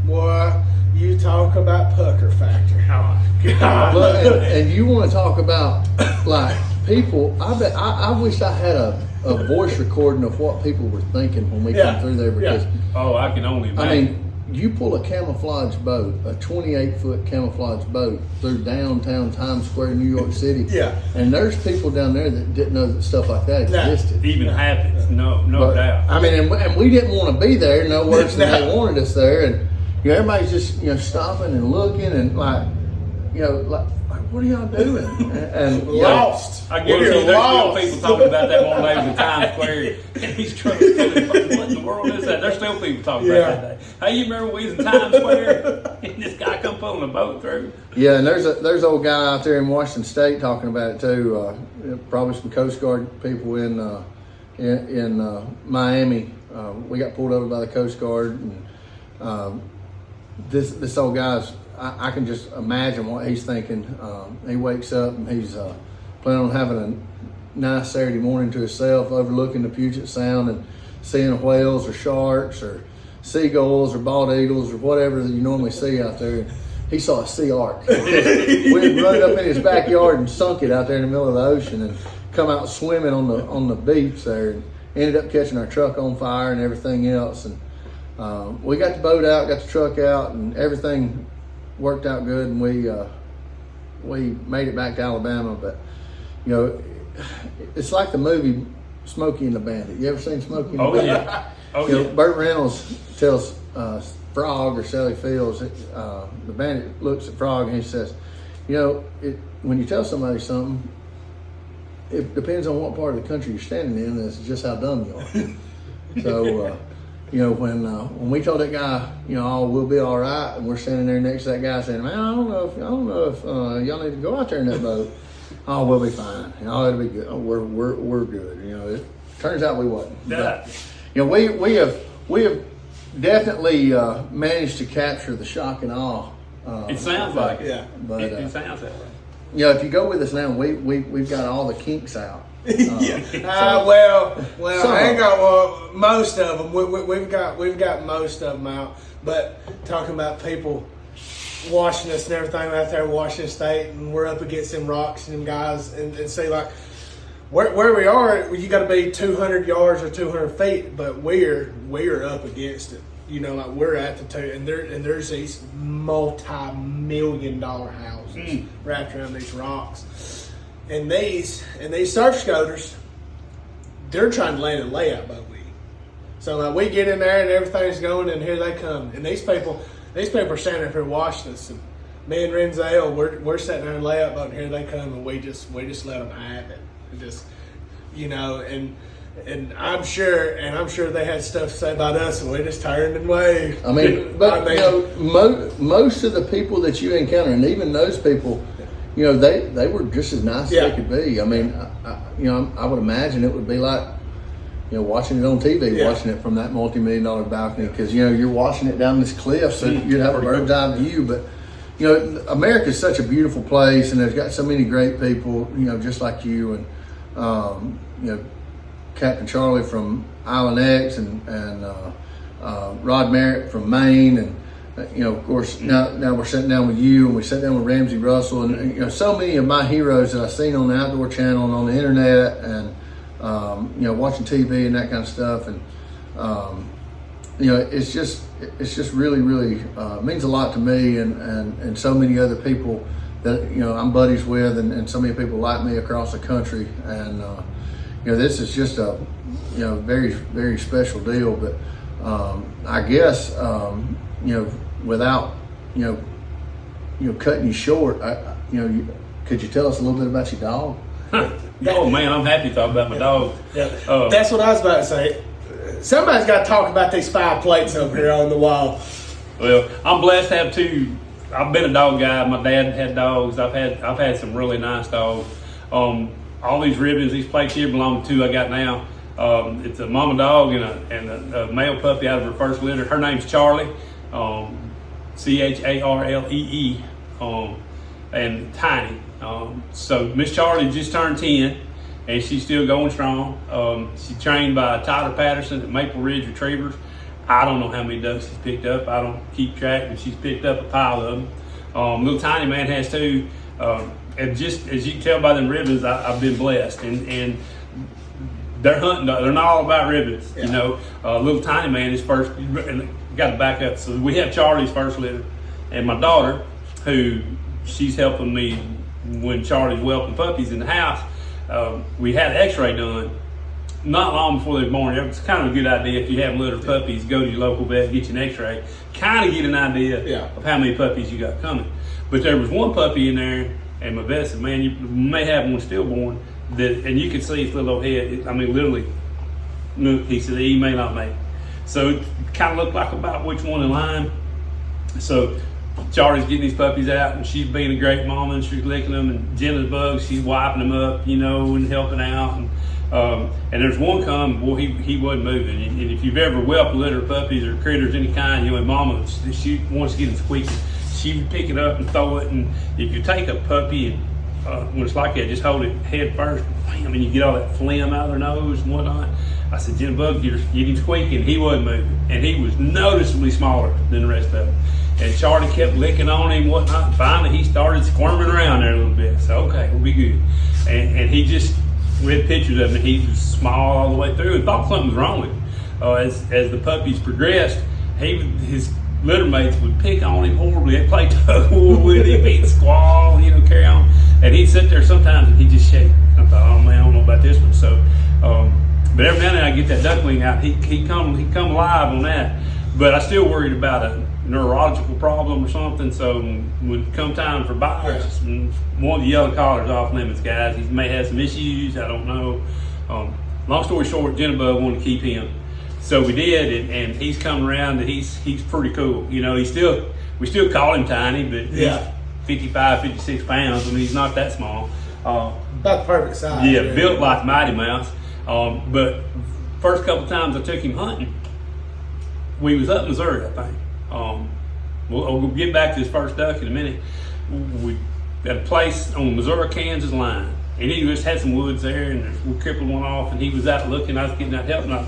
Boy, you talk about pucker factor. Oh, God. And you want to talk about like people? I wish I had a voice recording of what people were thinking when we come through there, because I can only imagine. I mean, you pull a camouflage boat, a 28-foot camouflage boat through downtown Times Square, New York City. Yeah. And there's people down there that didn't know that stuff like that existed. Even happens, no doubt. I mean, and we didn't want to be there, no worse than they wanted us there. And everybody's just stopping and looking and like what are y'all doing? And lost. I guarantee there's still people talking about that one day in Times Square. And these trucks, what in the world is that? There's still people talking about that day. Hey, you remember we was in Times Square and this guy come pulling a boat through? Yeah, and there's old guy out there in Washington State talking about it too. Probably some Coast Guard people in Miami. We got pulled over by the Coast Guard, and this old guy's. I can just imagine what he's thinking. He wakes up and he's planning on having a nice Saturday morning to himself, overlooking the Puget Sound and seeing whales or sharks or seagulls or bald eagles or whatever that you normally see out there. And he saw a sea ark. We run it up in his backyard and sunk it out there in the middle of the ocean, and come out swimming on the beach there, and ended up catching our truck on fire and everything else. And we got the boat out, got the truck out, and everything worked out good, and we made it back to Alabama. But you know, it's like the movie Smokey and the Bandit. You ever seen Smokey and the Bandit? Yeah. Oh, You know, yeah. Burt Reynolds tells Frog or Sally Fields, the bandit looks at Frog and he says, you know, when you tell somebody something, it depends on what part of the country you're standing in, as just how dumb you are. So, you know, when we told that guy, you know, oh, we'll be all right, and we're standing there next to that guy saying, man, I don't know if y'all need to go out there in that boat. Oh, we'll be fine. You know, it'll be good. Oh, we're good. You know, it turns out we wasn't. Yeah. But, you know, we have definitely managed to capture the shock and awe. It sounds like it. Yeah. But It sounds that way. you know, if you go with us now, we've got all the kinks out. Yeah. Well, Some I ain't of got most of them. We've got most of them out. But talking about people watching us and everything out there in Washington State, and we're up against them rocks and them guys, and see like where we are, you got to be 200 yards or 200 feet, but we're up against it. You know, like we're at the two, and there's these multi-million-dollar houses wrapped around these rocks, and these surf scoters, they're trying to land a layout boat with you. So like we get in there and everything's going, and here they come, and these people are standing up here watching us, and me and Renzel, we're sitting there in layout boat, and here they come, and we just let them have it, and just, you know, and I'm sure they had stuff to say about us, and we just turned and waved. I mean, but you know, most of the people that you encounter, and even those people, you know, they were just as nice as they could be. I mean, I would imagine it would be like, you know, watching it on TV, watching it from that multi-million-dollar balcony, because you know you're watching it down this cliff, so you'd have a bird's eye view. But you know, America is such a beautiful place, and there's got so many great people, you know, just like you, and you know, Captain Charlie from Island X, and Rod Merritt from Maine, and you know, of course, now we're sitting down with you, and we sat down with Ramsey Russell, and you know, so many of my heroes that I've seen on the Outdoor Channel and on the internet, and you know, watching TV and that kind of stuff, and you know, it's just really means a lot to me, and so many other people that, you know, I'm buddies with, and so many people like me across the country, and you know, this is just a, you know, very, very special deal. But I guess you know, without you know cutting you short, could you tell us a little bit about your dog? Oh man, I'm happy to talk about my dog. Yeah. That's what I was about to say. Somebody's got to talk about these 5 plates over here on the wall. Well, I'm blessed to have 2. I've been a dog guy. My dad had dogs. I've had some really nice dogs. All these ribbons, these plates here belong to 2 I got now. It's a mama dog and a male puppy out of her first litter. Her name's Charlie, Charlee, and Tiny. So Miss Charlie just turned 10, and she's still going strong. She's trained by Tyler Patterson at Maple Ridge Retrievers. I don't know how many dogs she's picked up. I don't keep track, but she's picked up a pile of them. Little Tiny Man has 2. And just as you can tell by them ribbons, I've been blessed, and they're hunting. They're not all about ribbons, you know. Little Tiny Man is first. And got to back up. So we have Charlie's first litter, and my daughter, who she's helping me when Charlie's whelping puppies in the house. We had an X-ray done not long before they were born. It's kind of a good idea if you have litter puppies, go to your local vet, get you an X-ray, kind of get an idea of how many puppies you got coming. But there was one puppy in there. And my vet said, man, you may have one stillborn, and you could see his little head. I mean, literally, he said, he may not make it. So it kind of looked like about which one in line. So Charlie's getting these puppies out, and she's being a great mama, and she's licking them, and Jenna's bugs, she's wiping them up, you know, and helping out. And there's one come, boy, he wasn't moving. And if you've ever whelped a litter of puppies or critters any kind, you know, and mama, she wants to get them squeaky. She would pick it up and throw it, and if you take a puppy and when it's like that, just hold it head first, bam, and you get all that phlegm out of their nose and whatnot. I said, Jenna Bug, get him squeaking. He wasn't moving, and he was noticeably smaller than the rest of them. And Charlie kept licking on him and whatnot. And finally, he started squirming around there a little bit. So, okay, we'll be good. And he just, we had pictures of him, and he was small all the way through and thought something was wrong with him. As the puppies progressed, his litter mates would pick on him horribly. They'd play tug of war with him, he'd squall, carry on. And he'd sit there sometimes and he'd just shake. I thought, oh man, I don't know about this one. So, but every now and then I get that duckling out. He'd come alive on that. But I still worried about a neurological problem or something. So when come time for bites, one of the yellow collars off limits, guys. He may have some issues. I don't know. Long story short, Jitterbug wanted to keep him. So we did, and he's come around. And he's pretty cool. We still call him tiny, but he's 55, 56 pounds. I mean, he's not that small. About the perfect size. Yeah, built like Mighty Mouse. But first couple times I took him hunting, we was up in Missouri, I think. We'll get back to his first duck in a minute. We at a place on the Missouri-Kansas line, and he just had some woods there, and we crippled one off, and he was out looking. I was getting out helping. I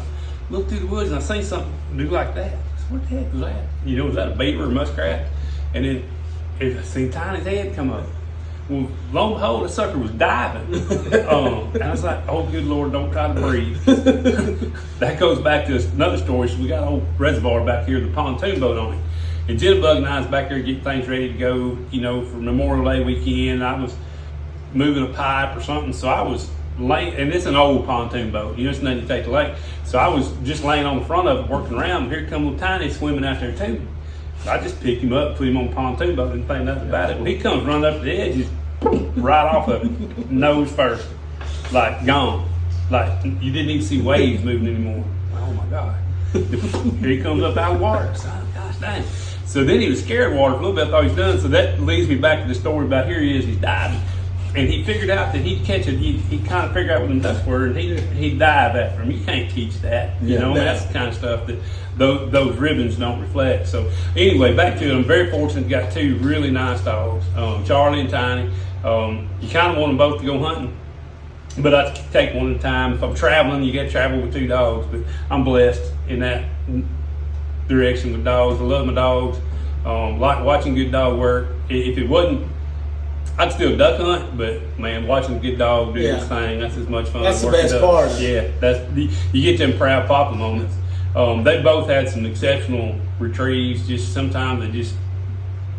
looked through the woods, and I seen something do like that. I said, what the heck was that? Was that a beaver or muskrat? And then I seen Tiny's head come up. Well, lo and behold, the sucker was diving. And I was like, oh, good Lord, don't try to breathe. That goes back to another story. So we got an old reservoir back here, the pontoon boat on it. And Jitterbug and I was back there getting things ready to go, for Memorial Day weekend. I was moving a pipe or something. So I was laying, and it's an old pontoon boat. It's nothing to take the lake. So I was just laying on the front of it, working around. And here come little Tiny swimming out there too. So I just picked him up, put him on the pontoon boat, didn't think nothing about it. Well, he comes running up to the edge, just right off of it, nose first, like gone. Like you didn't even see waves moving anymore. Oh my God. Here he comes up out of the water. So, gosh dang. So then he was scared of water for a little bit, I thought he was done. So that leads me back to the story about here he is, he's diving. And he figured out that he'd catch it, he kind of figured out what the ducks were, and he'd dive after him. You can't teach that, that's the kind of stuff that those ribbons don't reflect. So anyway, back to it. I'm very fortunate, got two really nice dogs, Charlie and Tiny. You kind of want them both to go hunting, but I take one at a time. If I'm traveling, you got to travel with two dogs, but I'm blessed in that direction with dogs. I love my dogs, like watching good dog work. If it wasn't, I'd still duck hunt, but man, watching a good dog do his thing, that's as much fun. That's the best part. Yeah, you get them proud papa moments. They both had some exceptional retrieves. Just sometimes they just,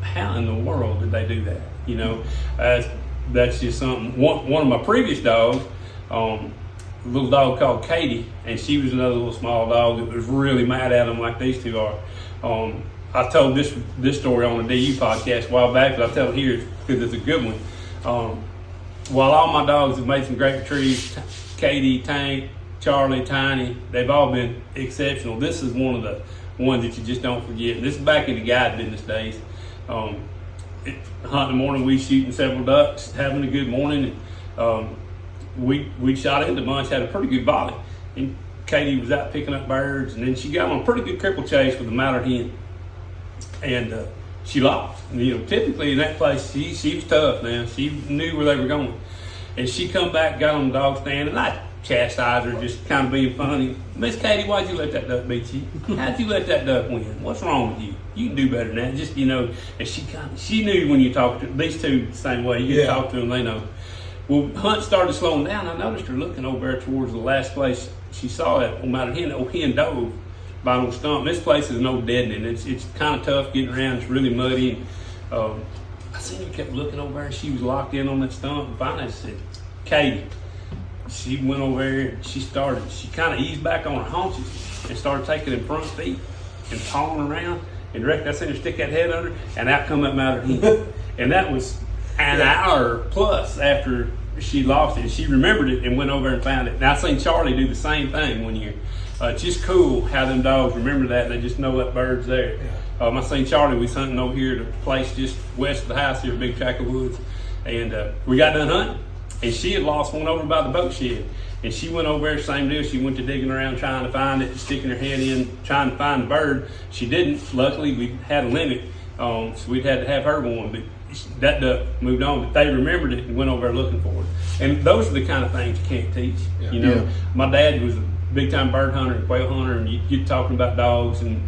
how in the world did they do that? That's just something. One of my previous dogs, a little dog called Katie, and she was another little small dog that was really mad at them like these two are. I told this story on the DU podcast a while back, but I'll tell it here because it's a good one. While all my dogs have made some great retrieves, Katie, Tank, Charlie, Tiny, they've all been exceptional. This is one of the ones that you just don't forget. And this is back in the guide business days. Hunting in the morning, we shooting several ducks, having a good morning. And we shot into a bunch, had a pretty good volley. And Katie was out picking up birds, and then she got on a pretty good cripple chase with a mallard hen. And she lost. And, typically in that place, she was tough, man. She knew where they were going. And she come back, got on the dog stand, and I chastised her, just kind of being funny. Miss Katie, why'd you let that duck beat you? How'd you let that duck win? What's wrong with you? You can do better than that. Just, and she knew when you talk to these two the same way. You can talk to them, they know. Well, Hunt started slowing down. I noticed her looking over there towards the last place she saw that old mallard hen. Old hen dove by an old stump. This place is an old deadening. It's kind of tough getting around. It's really muddy. And, I seen her kept looking over there. She was locked in on that stump. And finally, I said, Katie. She went over there and she kind of eased back on her haunches and started taking them front feet and pawing around. And direct, I seen her stick that head under, and out come that mallard hen. And that was an hour plus after she lost it. She remembered it and went over and found it. Now I seen Charlie do the same thing one year. It's just cool how them dogs remember that. They just know that bird's there. I seen Charlie. We was hunting over here at a place just west of the house here, a big tract of woods, and we got done hunting. And she had lost one over by the boat shed. And she went over there, same deal. She went to digging around trying to find it, sticking her head in, trying to find the bird. She didn't. Luckily, we had a limit, so we'd had to have her one. But that duck moved on. But they remembered it and went over there looking for it. And those are the kind of things you can't teach. My dad was a big-time bird hunter and quail hunter, and you're talking about dogs and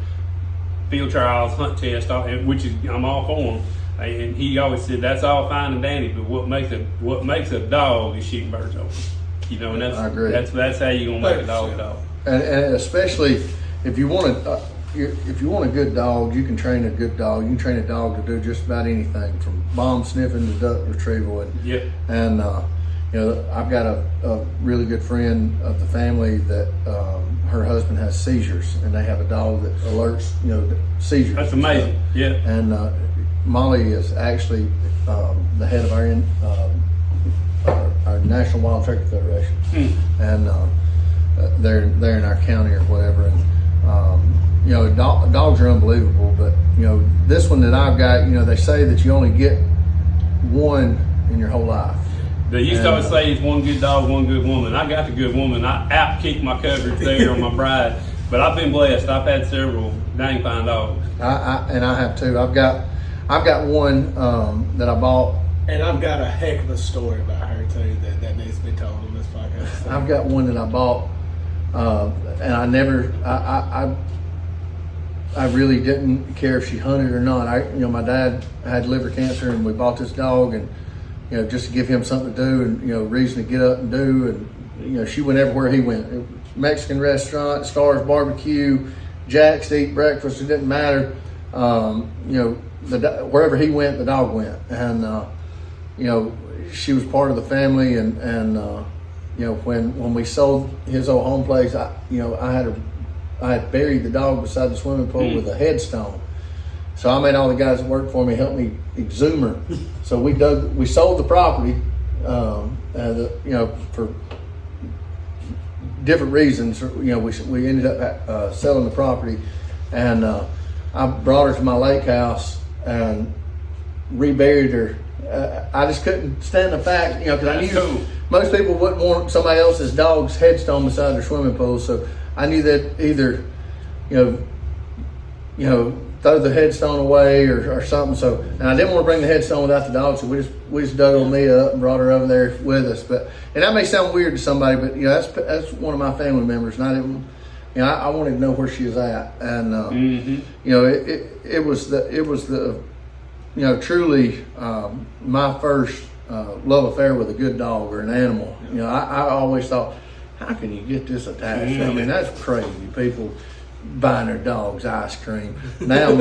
field trials, hunt tests, which is I'm all for them. And he always said, that's all fine and dandy, but what makes a dog is shooting birds over. And I agree. That's how you're going to make a dog a dog. And especially if you want to, if you want a good dog, you can train a good dog. You can train a dog to do just about anything, from bomb sniffing to duck retrieval. And you know, I've got a really good friend of the family that her husband has seizures, and they have a dog that alerts, you know, seizures. That's amazing. Yeah. And Molly is actually the head of our National Wild Turkey Federation, and they're in our county or whatever. And you know, dogs are unbelievable, but you know, this one that I've got, you know, they say that you only get one in your whole life. They used to always say it's one good dog, one good woman. I got the good woman. I out-kicked my coverage there on my bride. But I've been blessed. I've had several dang fine dogs. I have too. I've got one that I bought. And I've got a heck of a story about her too that needs to be told on this podcast. I've got one that I bought, and I really didn't care if she hunted or not. You know, my dad had liver cancer, and we bought this dog, and you know, just to give him something to do, and you know, reason to get up and do, and you know, she went everywhere he went. Mexican restaurant, Stars Barbecue, Jack's to eat breakfast. It didn't matter. You know, wherever he went, the dog went, and you know, she was part of the family, and you know, when we sold his old home place, I had buried the dog beside the swimming pool with a headstone. So I made all the guys that worked for me help me exhume her. So we sold the property, you know, for different reasons. You know, we ended up selling the property, and I brought her to my lake house and reburied her. I just couldn't stand the fact, you know, because I knew most people wouldn't want somebody else's dog's headstone beside their swimming pool. So I knew that either, you know, throw the headstone away or something. So, and I didn't want to bring the headstone without the dog, so we just dug old Mia up and brought her over there with us. And that may sound weird to somebody, but you know, that's one of my family members, and I didn't, you know, I wanted to know where she was at, and you know, it was the you know, truly my first love affair with a good dog or an animal. You know, I always thought, how can you get this attached? I mean, that's crazy. People buying their dogs ice cream. Now,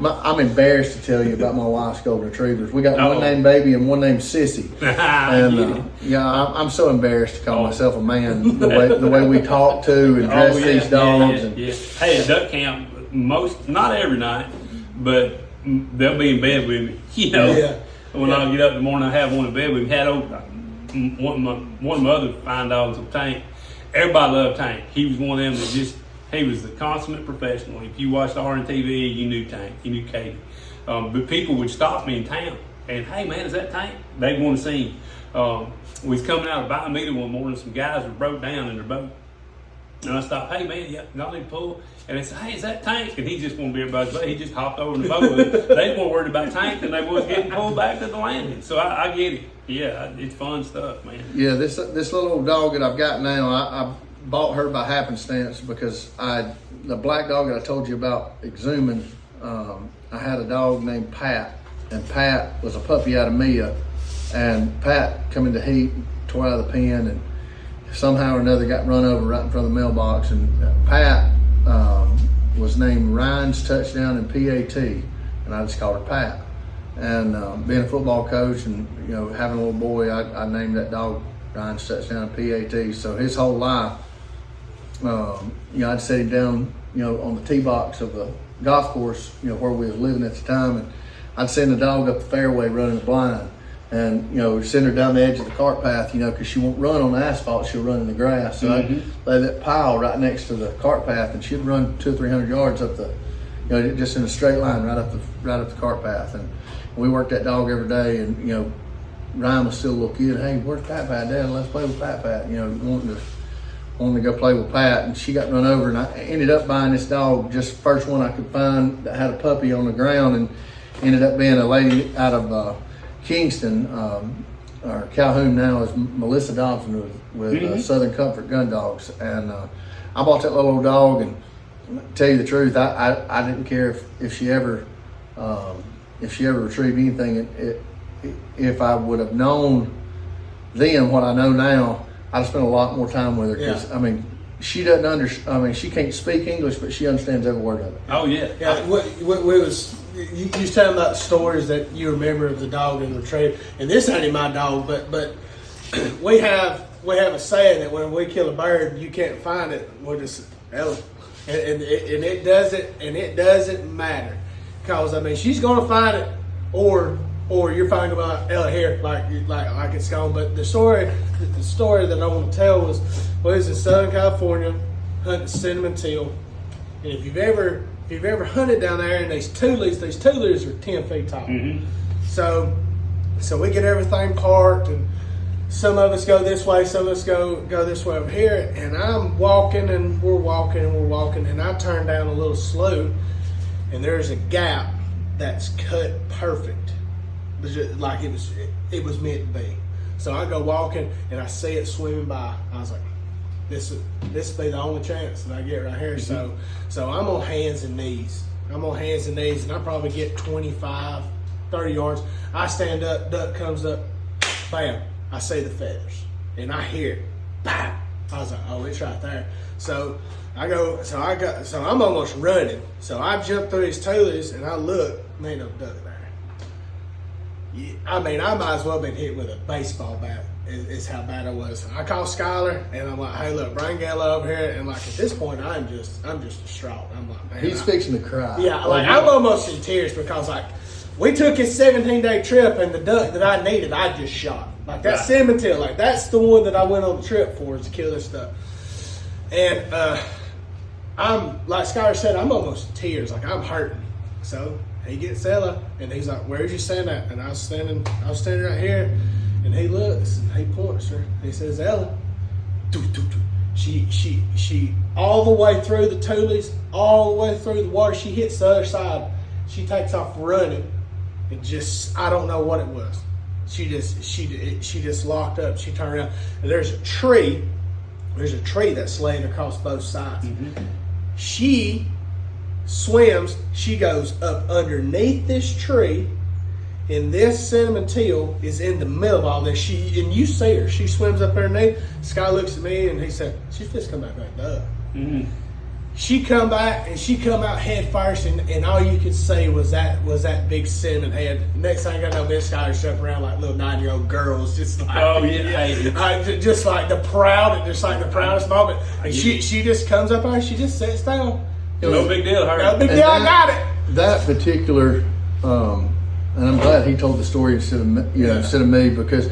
I'm embarrassed to tell you about my wife's golden retrievers. We got one named Baby and one named Sissy. And I'm so embarrassed to call myself a man. The way we talk to and dress these dogs. Yeah. Hey, at duck camp, not every night, but they'll be in bed with me. You know, when I get up in the morning, I have one in bed with me. Had one of my other fine dogs of Tank. Everybody loved Tank. He was one of them that he was the consummate professional. If you watched RNTV, you knew Tank, you knew Katie. But people would stop me in town and, hey man, is that Tank? They'd want to see him. We was coming out of Biomeda one morning, some guys were broke down in their boat. And I stopped, hey man, y'all need to pull. And they said, hey, is that Tank? And he just wanted to be everybody's buddy. He just hopped over in the boat with it. They were more worried about Tank than they was getting pulled back to the landing. So I get it. Yeah, it's fun stuff, man. Yeah, this little old dog that I've got now, I bought her by happenstance because the black dog that I told you about exhuming, I had a dog named Pat, and Pat was a puppy out of Mia, and Pat come into heat, tore out of the pen, and somehow or another got run over right in front of the mailbox. And Pat was named Ryan's Touchdown and PAT, and I just called her Pat. And being a football coach and you know, having a little boy, I named that dog Ryan's Touchdown and PAT. So his whole life, you know, I'd set him down, you know, on the tee box of the golf course, you know, where we was living at the time, and I'd send the dog up the fairway running the blind, and you know, send her down the edge of the cart path, you know, because she won't run on the asphalt, she'll run in the grass. So I'd lay that pile right next to the cart path, and she'd run 200 or 300 yards up the, you know, just in a straight line right up the cart path. And we worked that dog every day, and you know, Ryan was still a little kid. Hey, where's Pat Pat, Dad? Let's play with Pat Pat. You know, wanting to go play with Pat, and she got run over, and I ended up buying this dog, just first one I could find that had a puppy on the ground, and ended up being a lady out of Kingston, or Calhoun now, is Melissa Dobson with Southern Comfort Gun Dogs. And I bought that little old dog, and to tell you the truth, I didn't care if she ever retrieved anything. If I would have known then what I know now, I'd spend a lot more time with her. Because I mean, she doesn't I mean, she can't speak English, but she understands every word of it. Oh yeah. Yeah, what was you was telling about the stories that you remember of the dog and the retriever, and this ain't my dog, but we have a saying that when we kill a bird, you can't find it. We'll just and it doesn't matter, because I mean she's gonna find it, or you're finding about Ella here like it's gone. But the story that I want to tell was in Southern California hunting cinnamon teal, and if you've ever hunted down there, and these tules are 10 feet tall. Mm-hmm. So we get everything parked, and some of us go this way, some of us go this way over here, and I'm walking, and we're walking, and I turn down a little slough, and there's a gap that's cut perfect, like it was meant to be. So I go walking, and I see it swimming by. I was like, this will be the only chance that I get right here. So I'm on hands and knees. And I probably get 25, 30 yards. I stand up, duck comes up, bam. I see the feathers, and I hear it, bam. I was like, oh, it's right there. So I'm almost running. So I jump through these tules, and I look, there ain't no duck there. Yeah, I mean, I might as well have been hit with a baseball bat. Is how bad I was. I call Skylar, and I'm like, hey, look, bring Gala over here. And like at this point, I'm just distraught. I'm like, man, He's fixing to cry. Yeah, like I'm almost in tears, because like we took his 17-day trip, and the duck that I needed, I just shot. Like that cinnamon teal, like that's the one that I went on the trip for, is to kill this stuff. And I'm like Skylar said, I'm almost in tears. Like I'm hurting. So he gets Ella, and he's like, where'd you stand at? And I was standing right here. And he looks, and he points her. He says, Ella. She all the way through the tules, all the way through the water. She hits the other side. She takes off running, and just, I don't know what it was. She just locked up. She turned around, and there's a tree that's laying across both sides. Mm-hmm. She swims. She goes up underneath this tree. And this cinnamon teal is in the middle of all this. And you see her. She swims up underneath. Sky looks at me, and he said, she's just come back like that. Mm-hmm. She come back, and she come out head first, and all you could see was that big cinnamon head. Next thing I know, Miss Skyler's jumping around like little 9-year-old girls, just like, oh yeah, just like the proudest moment. And she just comes up there, she just sits down. No big deal, her. No big deal. I got it. That particular. And I'm glad he told the story instead of me, because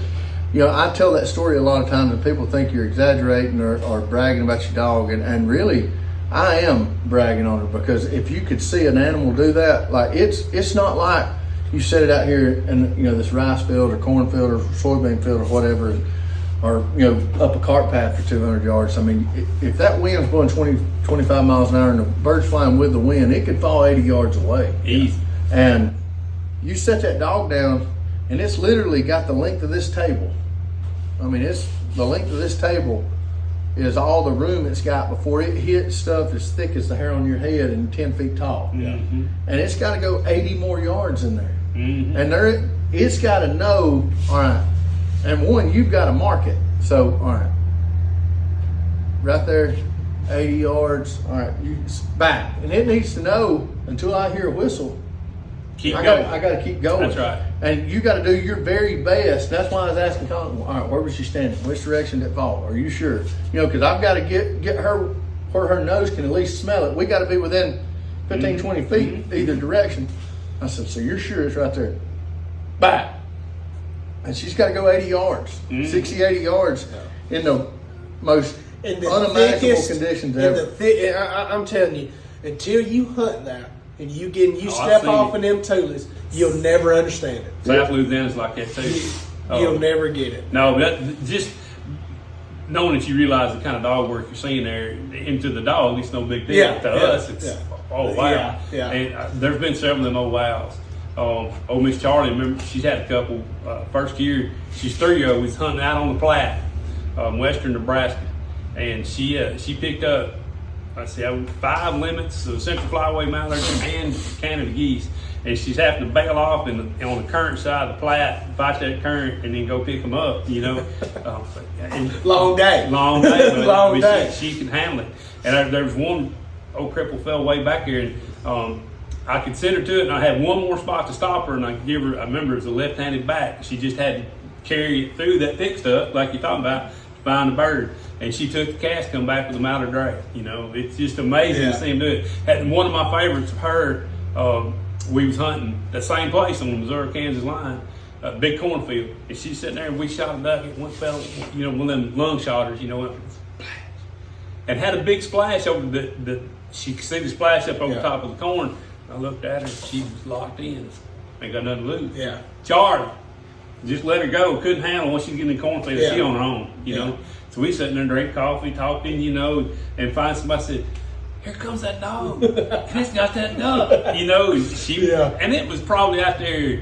I tell that story a lot of times, and people think you're exaggerating or bragging about your dog, and really I am bragging on her, because if you could see an animal do that, like it's not like you set it out here in this rice field or cornfield or soybean field or whatever, or up a cart path for 200 yards. I mean, if that wind's blowing 20, 25 miles an hour and the bird's flying with the wind, it could fall 80 yards away. Easy. And you set that dog down, and it's literally got the length of this table. I mean, it's the length of this table is all the room it's got before it hits stuff as thick as the hair on your head and 10 feet tall. Mm-hmm. And it's got to go 80 more yards in there. Mm-hmm. And it's got to know, all right, and one, you've got to mark it. So, all right, right there, 80 yards, all right, back. And it needs to know until I hear a whistle, I got to keep going. That's right. And you got to do your very best. That's why I was asking Colin, all right, where was she standing? Which direction did it fall? Are you sure? Because I've got to get her where her nose can at least smell it. We got to be within 15, 20 feet either direction. I said, so you're sure it's right there? Back. And she's got to go 80 yards, 60, 80 yards in the most unimaginable conditions ever. I'm telling you, until you hunt that, and you step off in them tules, you'll never understand it. South Louisiana's like that too. You'll never get it. No, just knowing that you realize the kind of dog work you're seeing there, into the dog, it's no big deal. To us, it's oh wow. Yeah. And there's been several of them old wows. Old Miss Charlie, remember, she's had a couple. First year, she's 3-year-old. We was hunting out on the Platte, western Nebraska, and she picked up let's see, 5 limits of Central Flyway Mallards and Canada geese. And she's having to bail off on the current side of the Platte, fight that current, and then go pick them up, you know. Long day. Long day. But, Long day. She can handle it. And there was one old cripple fell way back here, and I could send her to it, and I had one more spot to stop her, and I could give her, I remember it was a left-handed back. She just had to carry it through that thick stuff, like you're talking about, to find the bird. And she took the cast, come back with a mallard drag. You know, it's just amazing to see him do it. And one of my favorites of her, we was hunting the same place on the Missouri-Kansas line, a big cornfield, and she's sitting there, and we shot a duck, and one fell, you know, one of them lung shotters, you know, went splash, and had a big splash over she could see the splash up over the top of the corn. I looked at her, she was locked in, ain't got nothing to lose. Yeah. Charlie, just let her go, couldn't handle once she's getting in the cornfield, she on her own, you know. So we sitting there, drink coffee, talking, you know, and find somebody said, here comes that dog, and it's got that duck, you know. And it was probably out there.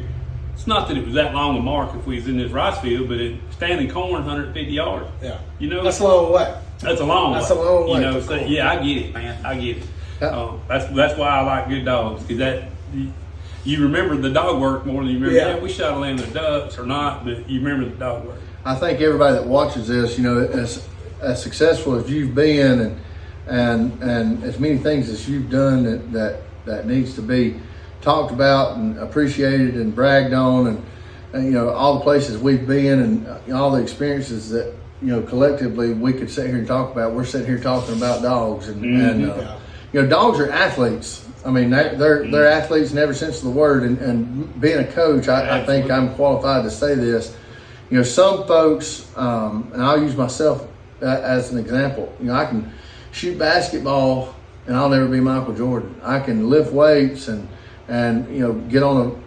It's not that it was that long a mark if we was in this rice field, but standing corn, 150 yards. Yeah, you know, that's a long way. That's a long way. That's a long way. You know, so, yeah, I get it, man. I get it. That's why I like good dogs, because that you remember the dog work more than you remember. Yeah, we shot a lamb of ducks or not, but you remember the dog work. I think everybody that watches this, you know, as successful as you've been, and as many things as you've done that needs to be talked about and appreciated and bragged on, and you know, all the places we've been, and you know, all the experiences that, you know, collectively we could sit here and talk about. We're sitting here talking about dogs, and you know, dogs are athletes. I mean, they're athletes in every sense of the word, and being a coach, I think I'm qualified to say this. You know, some folks, and I'll use myself as an example. You know, I can shoot basketball, and I'll never be Michael Jordan. I can lift weights and you know, get on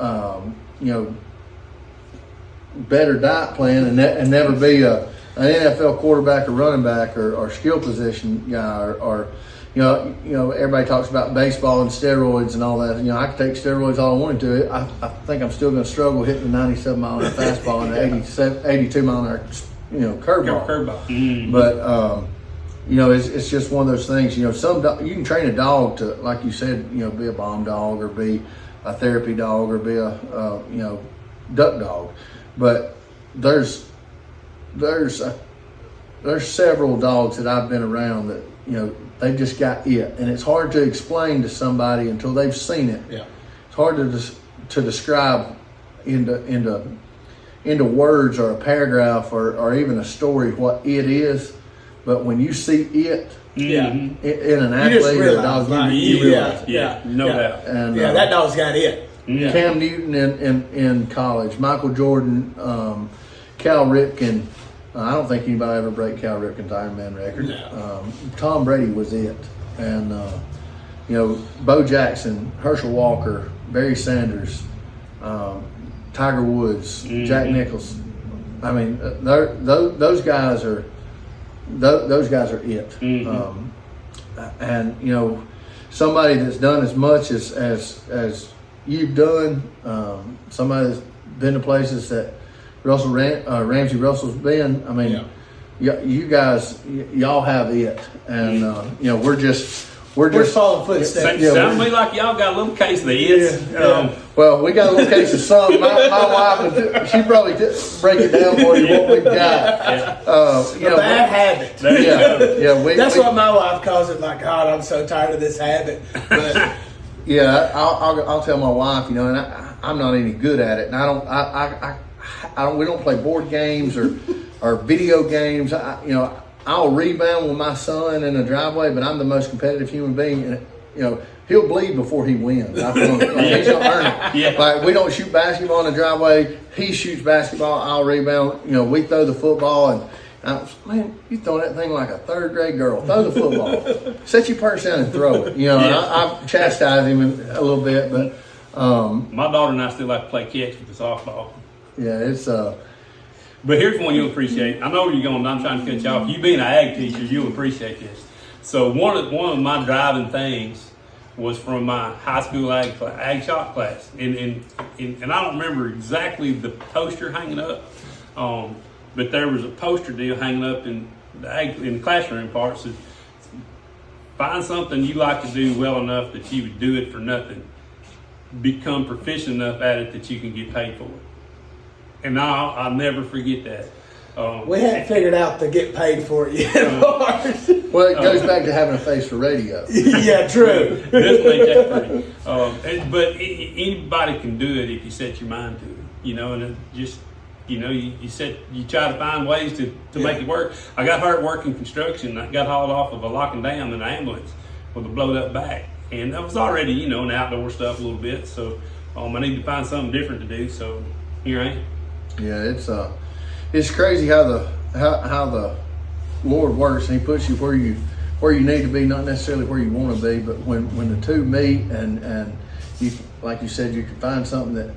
a you know, better diet plan and never be an NFL quarterback or running back or skill position guy or you know, everybody talks about baseball and steroids and all that. You know, I could take steroids all I wanted to. I think I'm still going to struggle hitting the 97 mile an hour fastball and the 82 mile an hour, you know, curveball. But you know, it's just one of those things. You know, you can train a dog to, like you said, you know, be a bomb dog or be a therapy dog or be a you know, duck dog. But there's several dogs that I've been around that, you know, they've just got it, and it's hard to explain to somebody until they've seen it. Yeah, it's hard to describe into words or a paragraph or even a story what it is. But when you see it, in an athlete or a dog, you realize, no doubt. And that dog's got it. Cam Newton in college, Michael Jordan, Cal Ripken. I don't think anybody ever break Cal Ripken's Ironman record. No. Tom Brady was it, and you know, Bo Jackson, Herschel Walker, Barry Sanders, Tiger Woods, Jack Nicklaus. I mean, those guys are it. And you know, somebody that's done as much as you've done, somebody that's been to places that Ramsey Russell's been. I mean, you guys, y'all have it, and you know, we're just following footsteps. Sounds to me like y'all got a little case of the it. Well, we got a little case of some. My wife, she probably break it down for you what we've got. You know, bad habit. That's what my wife calls it. Like, God, I'm so tired of this habit. But yeah, I'll tell my wife, you know, and I'm not any good at it, and we don't play board games or video games. You know, I'll rebound with my son in the driveway, but I'm the most competitive human being. And, you know, he'll bleed before he wins. I feel like he's gonna earn it. Yeah. Like, we don't shoot basketball in the driveway. He shoots basketball. I'll rebound. You know, we throw the football, and man, you throw that thing like a third grade girl. Throw the football. Set your purse down and throw it. You know, and I've chastised him a little bit, but my daughter and I still like to play catch with the softball. Yeah, it's But here's one you'll appreciate. I know where you're going. I'm trying to cut you off. You being an ag teacher, you'll appreciate this. So one of my driving things was from my high school ag shop class, and I don't remember exactly the poster hanging up, but there was a poster deal hanging up in the classroom part. So Find something you like to do well enough that you would do it for nothing. Become proficient enough at it that you can get paid for it. And I'll never forget that. We hadn't figured out to get paid for it yet. Well, it goes back to having a face for radio. Yeah, true. Just make that pretty. But anybody can do it if you set your mind to it. You know, and it just, you know, you try to find ways to make it work. I got hurt working construction. I got hauled off of a locking down in an ambulance with a blowed up back. And that was already, you know, an outdoor stuff a little bit. So I need to find something different to do. So here I am. Yeah, it's crazy how the Lord works, and He puts you where you need to be, not necessarily where you want to be, but when the two meet and you, like you said, you can find something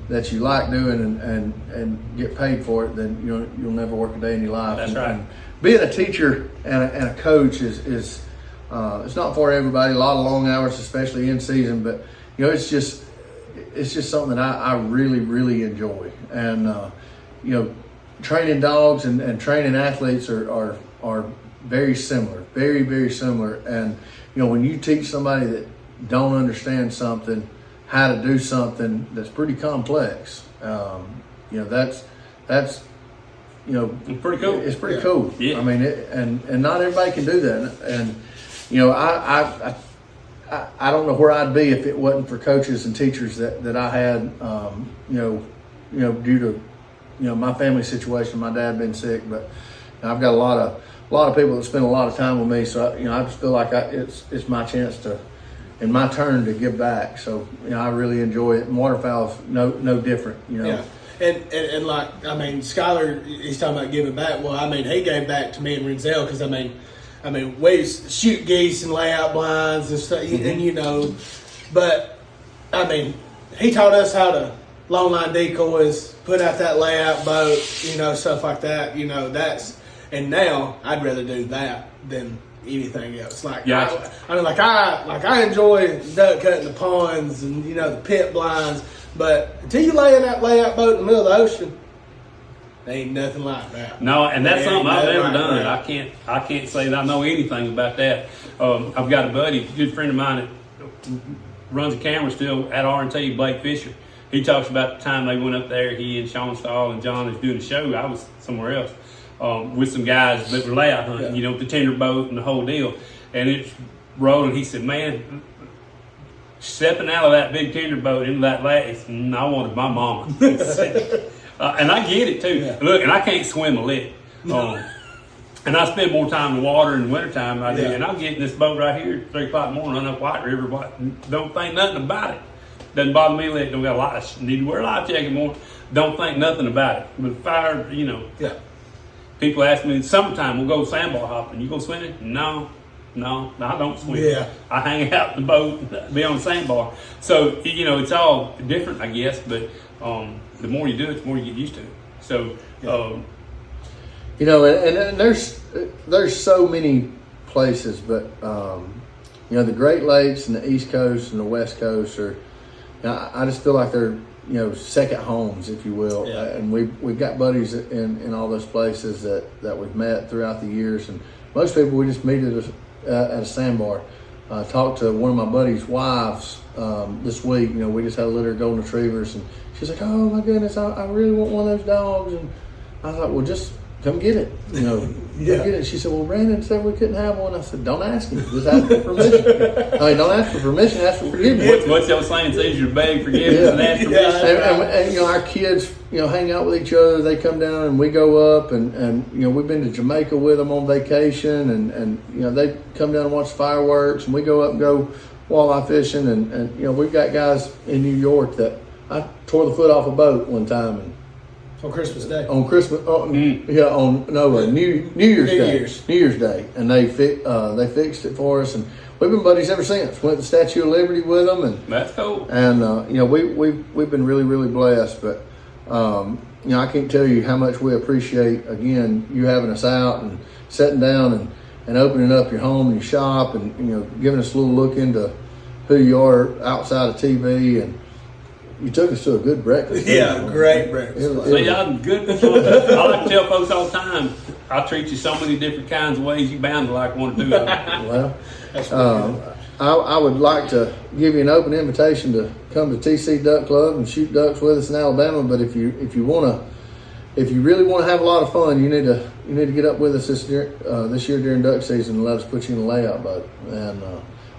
that you like doing and get paid for it, then you'll never work a day in your life. That's right. And being a teacher and a coach is it's not for everybody. A lot of long hours, especially in season, but you know it's just something that I really, really enjoy. And you know, training dogs and training athletes are very similar, very, very similar. And you know, when you teach somebody that don't understand something, how to do something that's pretty complex, you know, that's you know, It's pretty cool. It's pretty cool. Yeah. I mean, and not everybody can do that. And you know, I don't know where I'd be if it wasn't for coaches and teachers that I had. You know, due to my family situation, my dad been sick, but I've got a lot of people that spend a lot of time with me. So I just feel like it's my chance to, and my turn to give back. So I really enjoy it. And Waterfowl's no different. You know. Yeah. And like, I mean, Skylar, he's talking about giving back. Well, I mean, he gave back to me and Renzel because, I mean, we used to shoot geese and lay out blinds and stuff, and you know, but, I mean, he taught us how to long line decoys, put out that layout boat, you know, stuff like that, you know, and now I'd rather do that than anything else. Like, Yeah. I enjoy duck cutting the ponds and, you know, the pit blinds. But until you lay in that layout boat in the middle of the ocean, there ain't nothing like that. No, and that's There something ain't I've nothing never like done. that. I can't say that I know anything about that. I've got a buddy, a good friend of mine that runs a camera still at R&T, Blake Fisher. He talks about the time they went up there. He and Sean Stahl and John was doing a show. I was somewhere else with some guys that were layout hunting. You know, with the tender boat and the whole deal. And it's rolling. He said, "Man, stepping out of that big tender boat into that lake, I wanted my mama." And I get it too. Yeah. Look, and I can't swim a lick. And I spend more time in the water in the wintertime than I do. Yeah. And I'll get in this boat right here at 3 o'clock in the morning, run up White River, don't think nothing about it. Doesn't bother me a lick. Don't got a lot. Need to wear a life jacket more. Don't think nothing about it. But fire, you know. Yeah. People ask me, summertime, we'll go sandbar hopping. You go swimming? No, I don't swim. Yeah. I hang out in the boat, be on the sandbar. So, you know, it's all different, I guess, but the more you do it, the more you get used to it. So, You know, and there's so many places, but you know, the Great Lakes and the East Coast and the West Coast are. I just feel like they're second homes, if you will. Yeah. And we've got buddies in all those places that we've met throughout the years, and most people we just meet at a sandbar. Talked to one of my buddy's wives this week. You know, we just had a litter of golden retrievers, and she's like, "Oh my goodness, I really want one of those dogs." And I thought, well, just come get it. You know, Yeah. come get it. She said, "Well, Brandon said we couldn't have one." I said, "Don't ask him. Just ask for permission." I mean, don't ask for permission. Ask for forgiveness. what's your saying? It's easier to beg forgiveness and ask permission. And you know, our kids, hang out with each other. They come down and we go up, and we've been to Jamaica with them on vacation, and they come down and watch fireworks, and we go up and go walleye fishing, and we've got guys in New York that I tore the foot off a boat one time, and On Christmas Day. on Christmas, New Year's Day, and they fixed it for us, and we've been buddies ever since. Went to the Statue of Liberty with them, and That's cool. and we've been really, really blessed. But I can't tell you how much we appreciate again you having us out and sitting down and opening up your home and your shop, and giving us a little look into who you are outside of TV. And you took us to a good breakfast. Yeah, great breakfast. See, I'm good. I like to tell folks all the time, I treat you so many different kinds of ways. You bound to like one or two of them. Well, That's really good. I would like to give you an open invitation to come to TC Duck Club and shoot ducks with us in Alabama. But if you really want to have a lot of fun, you need to get up with us this year during duck season and let us put you in a layout boat, and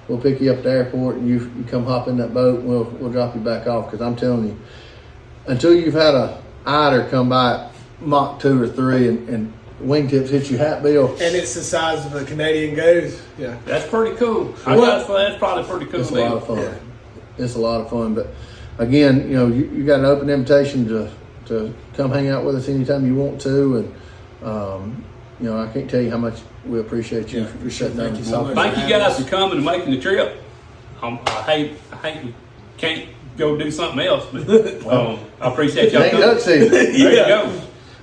we'll pick you up at the airport and you come hop in that boat and we'll drop you back off. Because I'm telling you, until you've had a eider come by at Mach 2 or 3 and wingtips hit you hat bill, And it's the size of a Canadian goose. Yeah. That's pretty cool. That's probably pretty cool. it's a lot of fun. It's a lot of fun. But again, you got an open invitation to come hang out with us anytime you want to, and I can't tell you how much we appreciate you for sitting down. Thank you so much. Thank you guys for coming and making the trip. I hate we can't go do something else, but I appreciate y'all Ain't coming. duck season. There you go.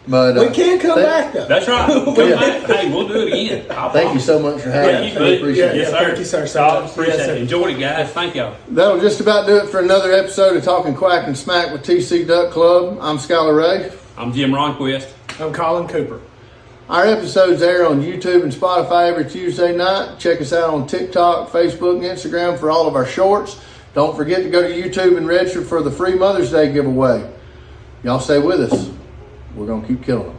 But We can come back though. That's right. Come back. Hey, we'll do it again. thank you so much for having Thank us. you, We bud. appreciate it. Yes, sir. Thank you, sir, so I much. appreciate Yes, sir. it. Enjoyed it, guys. Thank y'all. That'll just about do it for another episode of Talking Quack and Smack with TC Duck Club. I'm Skylar Ray. I'm Jim Ronquest. I'm Colin Cooper. Our episodes air on YouTube and Spotify every Tuesday night. Check us out on TikTok, Facebook, and Instagram for all of our shorts. Don't forget to go to YouTube and register for the free Mother's Day giveaway. Y'all stay with us. We're going to keep killing them.